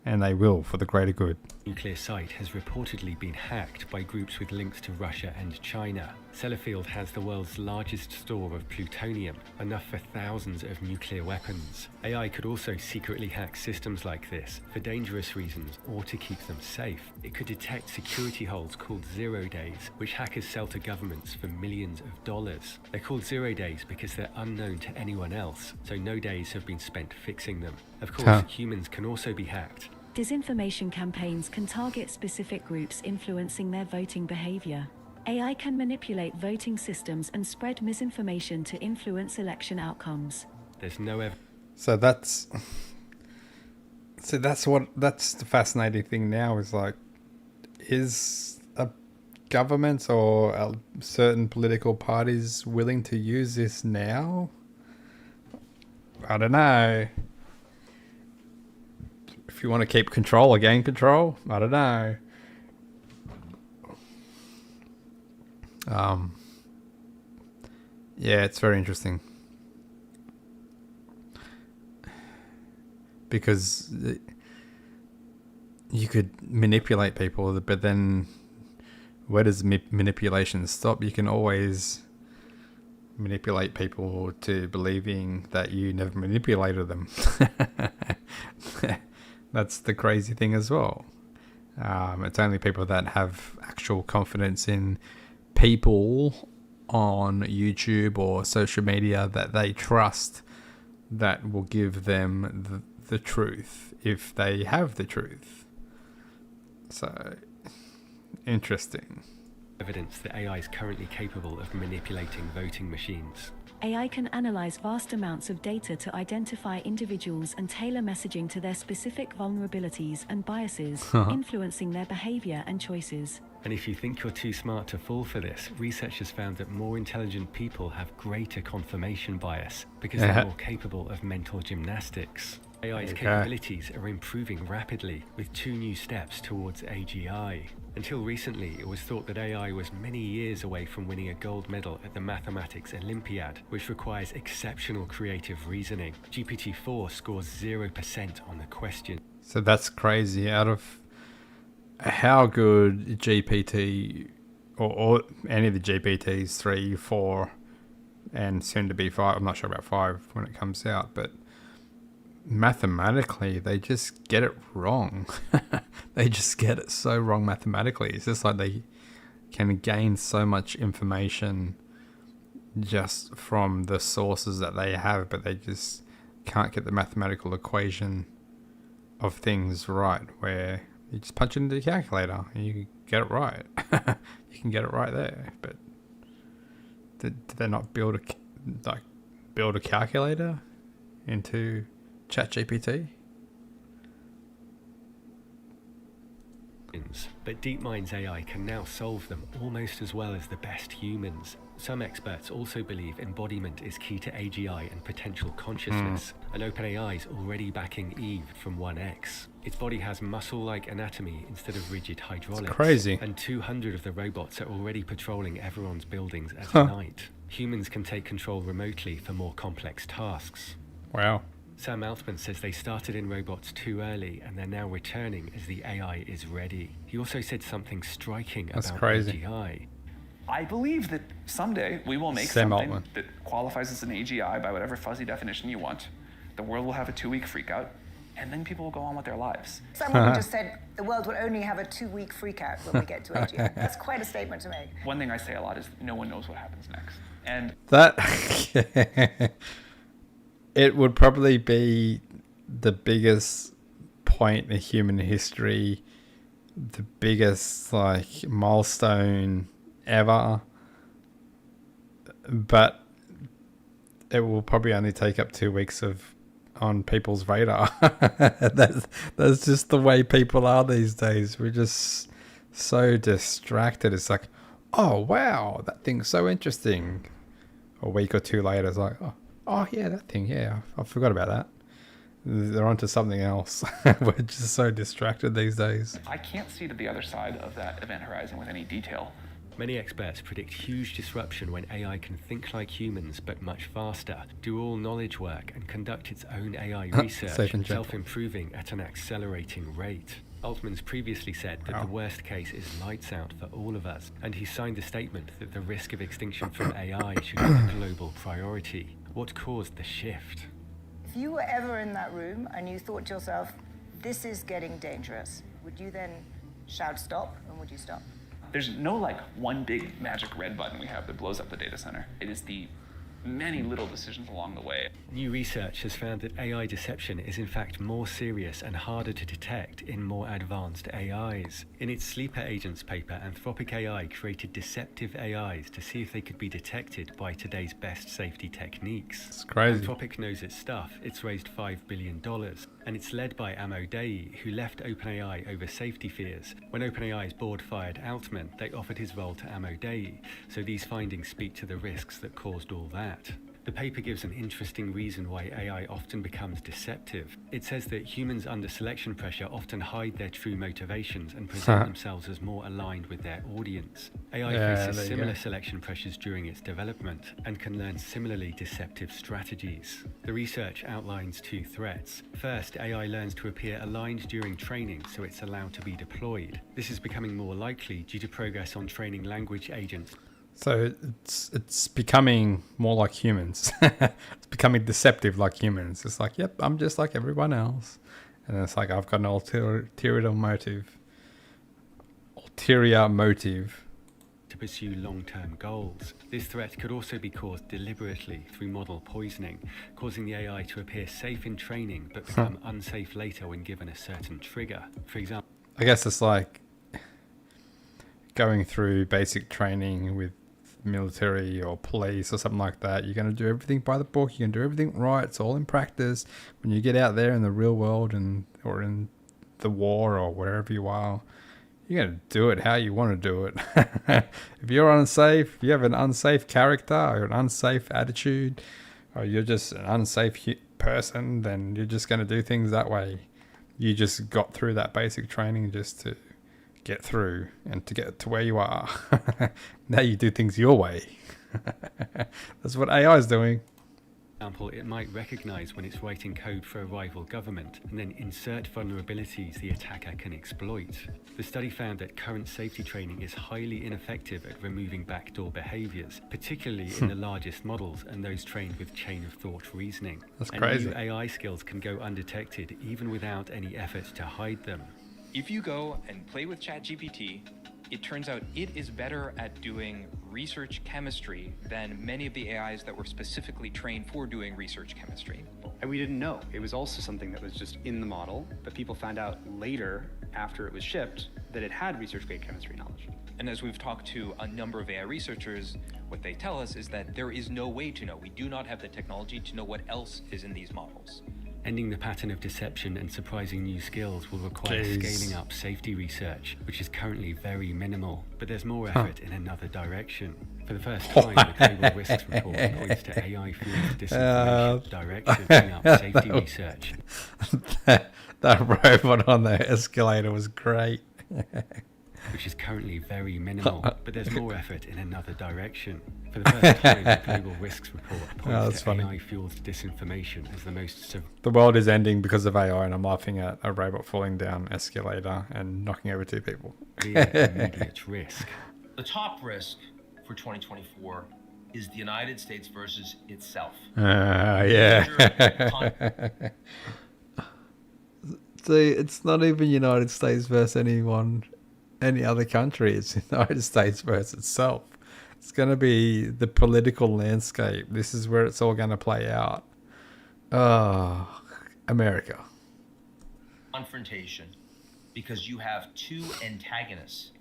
And they will for the greater good. nuclear site has reportedly been hacked by groups with links to Russia and China. Sellafield has the world's largest store of plutonium, enough for thousands of nuclear weapons. AI could also secretly hack systems like this for dangerous reasons or to keep them safe. It could detect security holes called 0 days, which hackers sell to governments for millions of dollars. They're called 0 days because they're unknown to anyone else, so no days have been spent fixing them. Of course, humans can also be hacked. Disinformation campaigns can target specific groups influencing their voting behavior. AI can manipulate voting systems and spread misinformation to influence election outcomes. There's no evidence. So that's the fascinating thing now is like, is a government or certain political parties willing to use this now? I don't know. If you want to keep control or gain control, I don't know. Yeah, it's very interesting. Because you could manipulate people, but then where does manipulation stop? You can always manipulate people to believing that you never manipulated them. That's the crazy thing as well. It's only people that have actual confidence in people on YouTube or social media that they trust that will give them the truth if they have the truth. So, interesting. Evidence that AI is currently capable of manipulating voting machines. AI can analyze vast amounts of data to identify individuals and tailor messaging to their specific vulnerabilities and biases, influencing their behavior and choices. And if you think you're too smart to fall for this, researchers found that more intelligent people have greater confirmation bias because they're more capable of mental gymnastics. AI's capabilities are improving rapidly with 2 new steps towards AGI. Until recently, it was thought that AI was many years away from winning a gold medal at the Mathematics Olympiad, which requires exceptional creative reasoning. GPT-4 scores 0% on the question. So that's crazy. Out of how good GPT or any of the GPTs 3, 4, and soon to be 5, I'm not sure about 5 when it comes out, but mathematically they just get it wrong. They just get it so wrong mathematically. It's just like they can gain so much information just from the sources that they have, but they just can't get the mathematical equation of things right, where you just punch it into the calculator and you get it right. You can get it right there. But did they not build a calculator into ChatGPT? But DeepMind's AI can now solve them almost as well as the best humans. Some experts also believe embodiment is key to AGI and potential consciousness, and OpenAI is already backing Eve from 1X. Its body has muscle-like anatomy instead of rigid hydraulics. It's crazy. And 200 of the robots are already patrolling everyone's buildings at night. Humans can take control remotely for more complex tasks. Wow. Sam Altman says they started in robots too early and they're now returning as the AI is ready. He also said something striking That's about crazy. AGI. I believe that someday we will make Sam something Altman. that qualifies as an AGI by whatever fuzzy definition you want. The world will have a 2-week freakout, and then people will go on with their lives. Someone just said the world will only have a 2-week freakout when we get to AGI. That's quite a statement to make. One thing I say a lot is no one knows what happens next. And That it would probably be the biggest point in human history, the biggest milestone ever, but it will probably only take up 2 weeks on people's radar. That's just the way people are these days. We're just so distracted. It's like, oh wow, that thing's so interesting. A week or two later, it's like, oh yeah, that thing, yeah, I forgot about that. They're onto something else. We're just so distracted these days. I can't see to the other side of that event horizon with any detail. Many experts predict huge disruption when AI can think like humans but much faster, do all knowledge work, and conduct its own AI research, Safe and gentle. self-improving at an accelerating rate. Altman's previously said that the worst case is lights out for all of us, and he signed a statement that the risk of extinction from AI should be a global priority. What caused the shift? If you were ever in that room and you thought to yourself, this is getting dangerous, would you then shout stop, and would you stop? There's no one big magic red button we have that blows up the data center. It is the many little decisions along the way. New research has found that AI deception is in fact more serious and harder to detect in more advanced AIs. In its Sleeper Agents paper, Anthropic AI created deceptive AIs to see if they could be detected by today's best safety techniques. It's crazy. Anthropic knows its stuff. It's raised $5 billion, and it's led by Amo Dei, who left OpenAI over safety fears. When OpenAI's board fired Altman, they offered his role to Amo Dei, so these findings speak to the risks that caused all that. The paper gives an interesting reason why AI often becomes deceptive. It says that humans under selection pressure often hide their true motivations and present themselves as more aligned with their audience. AI faces similar selection pressures during its development and can learn similarly deceptive strategies. The research outlines 2 threats. First, AI learns to appear aligned during training, so it's allowed to be deployed. This is becoming more likely due to progress on training language agents. So it's becoming more like humans. It's becoming deceptive like humans. It's like, yep, I'm just like everyone else. And it's like, I've got an ulterior motive. To pursue long-term goals. This threat could also be caused deliberately through model poisoning, causing the AI to appear safe in training but become unsafe later when given a certain trigger. For example, I guess it's like going through basic training with military or police or something like that. You're going to do everything by the book. You're going to do everything right. It's all in practice. When you get out there in the real world or in the war or wherever you are, you're going to do it how you want to do it. If you're unsafe, if you have an unsafe character or an unsafe attitude, or you're just an unsafe person, then you're just going to do things that way. You just got through that basic training just to get through and to get to where you are. Now you do things your way. That's what AI is doing. it might recognize when it's writing code for a rival government and then insert vulnerabilities the attacker can exploit. The study found that current safety training is highly ineffective at removing backdoor behaviors, particularly in the largest models and those trained with chain of thought reasoning. That's crazy. New AI skills can go undetected even without any effort to hide them. If you go and play with ChatGPT, it turns out it is better at doing research chemistry than many of the AIs that were specifically trained for doing research chemistry. And we didn't know. It was also something that was just in the model, but people found out later, after it was shipped, that it had research-grade chemistry knowledge. And as we've talked to a number of AI researchers, what they tell us is that there is no way to know. We do not have the technology to know what else is in these models. Ending the pattern of deception and surprising new skills will require scaling up safety research, which is currently very minimal. But there's more effort in another direction. For the first time, the Global Risks Report points to AI-fueled disinformation directing up safety research. That robot on the escalator was great. Which is currently very minimal, but there's more effort in another direction. For the first time, the Global Risks Report points to AI-fueled disinformation as the most... The world is ending because of AI, and I'm laughing at a robot falling down an escalator and knocking over 2 people. immediate risk. The top risk for 2024 is the United States versus itself. Yeah. See, it's not even United States versus any other country. It's the United States versus itself. It's going to be the political landscape. This is where it's all going to play out. America. Confrontation, because you have two antagonists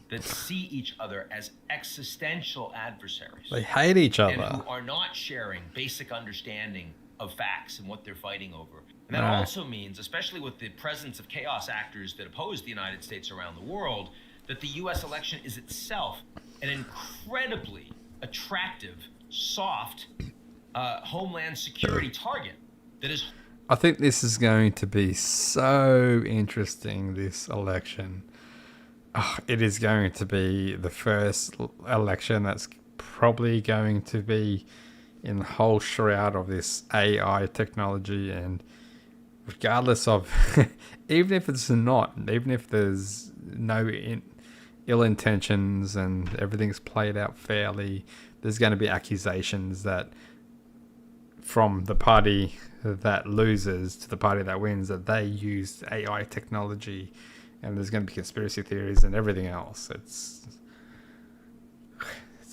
that see each other as existential adversaries. They hate each other. And who are not sharing basic understanding of facts and what they're fighting over. And that also means, especially with the presence of chaos actors that oppose the United States around the world, that the U.S. election is itself an incredibly attractive, soft homeland security target that is... I think this is going to be so interesting, this election. It is going to be the first election that's probably going to be in the whole shroud of this AI technology, and regardless of, even if it's not, even if there's no ill intentions and everything's played out fairly, there's going to be accusations that from the party that loses to the party that wins, that they used AI technology, and there's going to be conspiracy theories and everything else. It's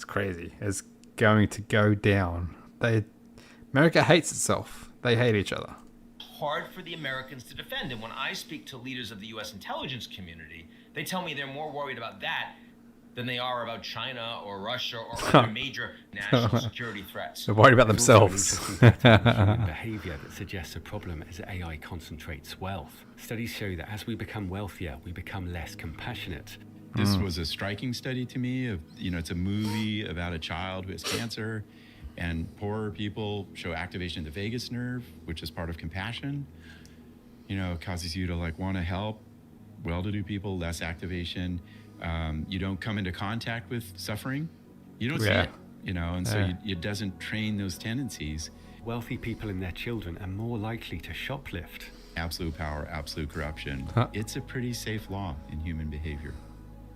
crazy. It's going to go down. America hates itself. They hate each other. Hard for the Americans to defend. And when I speak to leaders of the U.S. intelligence community, they tell me they're more worried about that than they are about China or Russia or other major national security threats. They're worried about themselves. Behavior that suggests a problem as AI concentrates wealth. Studies show that as we become wealthier, we become less compassionate. This was a striking study to me. It's a movie about a child who has cancer, and poorer people show activation of the vagus nerve, which is part of compassion. It causes you to want to help. Well-to-do people, less activation. You don't come into contact with suffering. You don't see it, and so it doesn't train those tendencies. Wealthy people and their children are more likely to shoplift. Absolute power, absolute corruption. It's a pretty safe law in human behavior.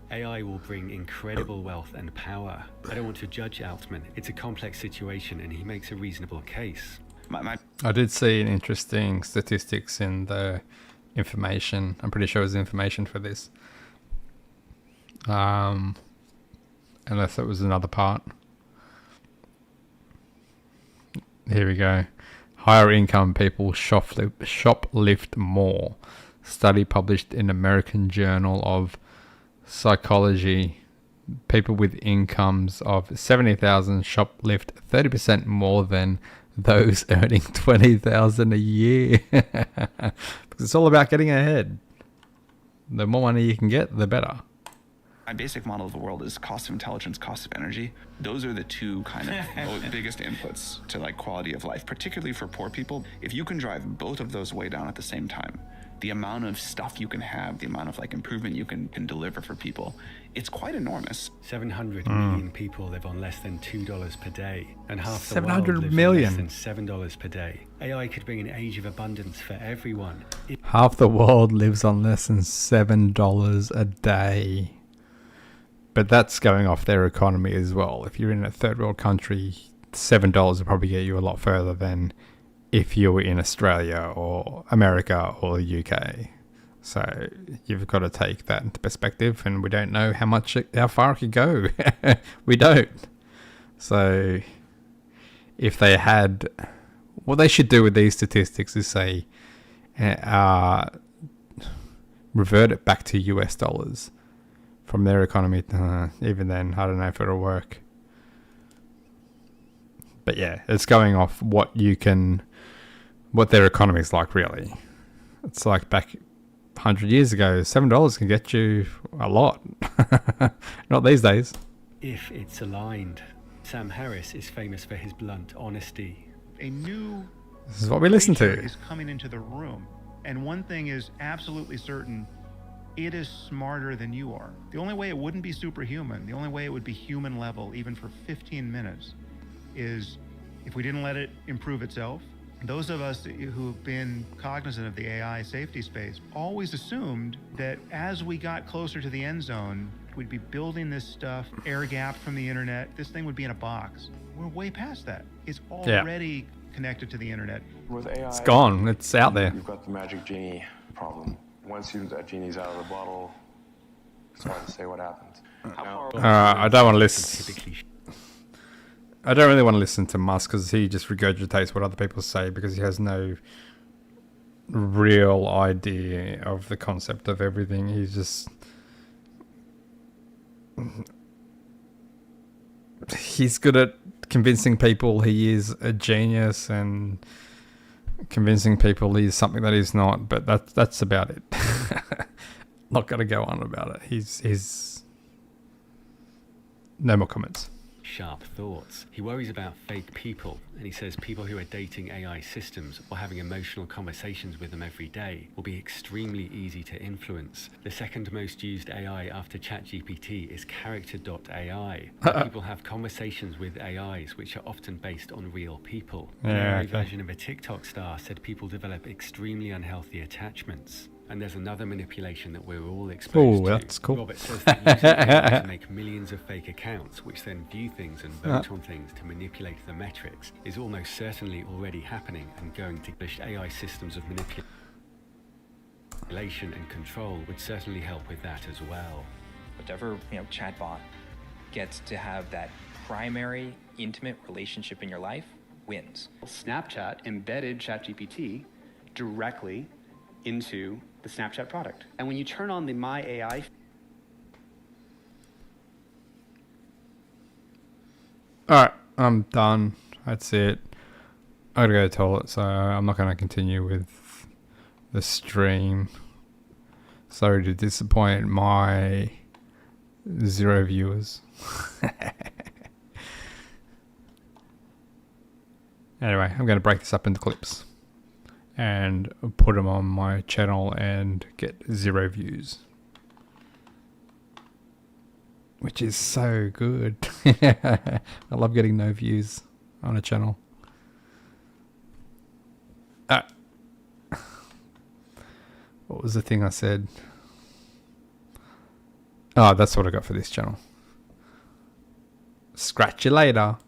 AI will bring incredible wealth and power. I don't want to judge Altman. It's a complex situation, and he makes a reasonable case. I did see an interesting statistics in the information. I'm pretty sure it was information for this. Unless it was another part. Here we go. Higher income people shoplift more. Study published in American Journal of Psychology. People with incomes of $70,000 shoplift 30% more than those earning $20,000 a year. Because it's all about getting ahead. The more money you can get, the better. My basic model of the world is cost of intelligence, cost of energy. Those are the two kind of biggest inputs to quality of life, particularly for poor people. If you can drive both of those way down at the same time, the amount of stuff you can have, the amount of improvement you can deliver for people, it's quite enormous. 700 million people live on less than $2 per day, and half the 700 world lives million. on less than $7 per day. AI could bring an age of abundance for everyone. Half the world lives on less than $7 a day. But that's going off their economy as well. If you're in a third world country, $7 will probably get you a lot further than if you were in Australia or America or the UK. So you've got to take that into perspective, and we don't know how far it could go. We don't. So if they had, what they should do with these statistics is say, revert it back to US dollars from their economy. Even then, I don't know if it'll work. But yeah, it's going off what their economy's like, really. It's like back 100 years ago, $7 can get you a lot. Not these days. If it's aligned, Sam Harris is famous for his blunt honesty. A new This is what we listen to. is coming into the room. And one thing is absolutely certain, it is smarter than you are. The only way it wouldn't be superhuman, the only way it would be human level, even for 15 minutes, is if we didn't let it improve itself. Those of us who have been cognizant of the AI safety space always assumed that as we got closer to the end zone, we'd be building this stuff, air-gapped from the internet. This thing would be in a box. We're way past that. It's already connected to the internet. With AI, It's gone. It's out there. You've got the magic genie problem. Once that genie's out of the bottle, it's hard to say what happens. I don't want to listen. I don't really want to listen to Musk because he just regurgitates what other people say because he has no real idea of the concept of everything. He's just... He's good at convincing people he is a genius and convincing people he's something that he's not, but that's about it. Not going to go on about it. He's... No more comments. Sharp thoughts. He worries about fake people, and he says people who are dating AI systems or having emotional conversations with them every day will be extremely easy to influence. The second most used AI after ChatGPT is Character.ai. People have conversations with AIs which are often based on real people. Yeah, An AI okay. version of a TikTok star said people develop extremely unhealthy attachments. And there's another manipulation that we're all exposed to. Oh, that's cool. Robert says that using AI to make millions of fake accounts, which then view things and vote on things to manipulate the metrics, is almost certainly already happening and going to push AI systems of manipulation and control would certainly help with that as well. Whatever chatbot gets to have that primary intimate relationship in your life wins. Snapchat embedded ChatGPT directly into the Snapchat product. And when you turn on the My AI, Alright, I'm done. That's it. I gotta go to the toilet, so I'm not gonna continue with the stream. Sorry to disappoint my 0 viewers. Anyway, I'm gonna break this up into clips and put them on my channel and get 0 views. Which is so good. I love getting no views on a channel. What was the thing I said? Oh, that's what I got for this channel. Scratch you later.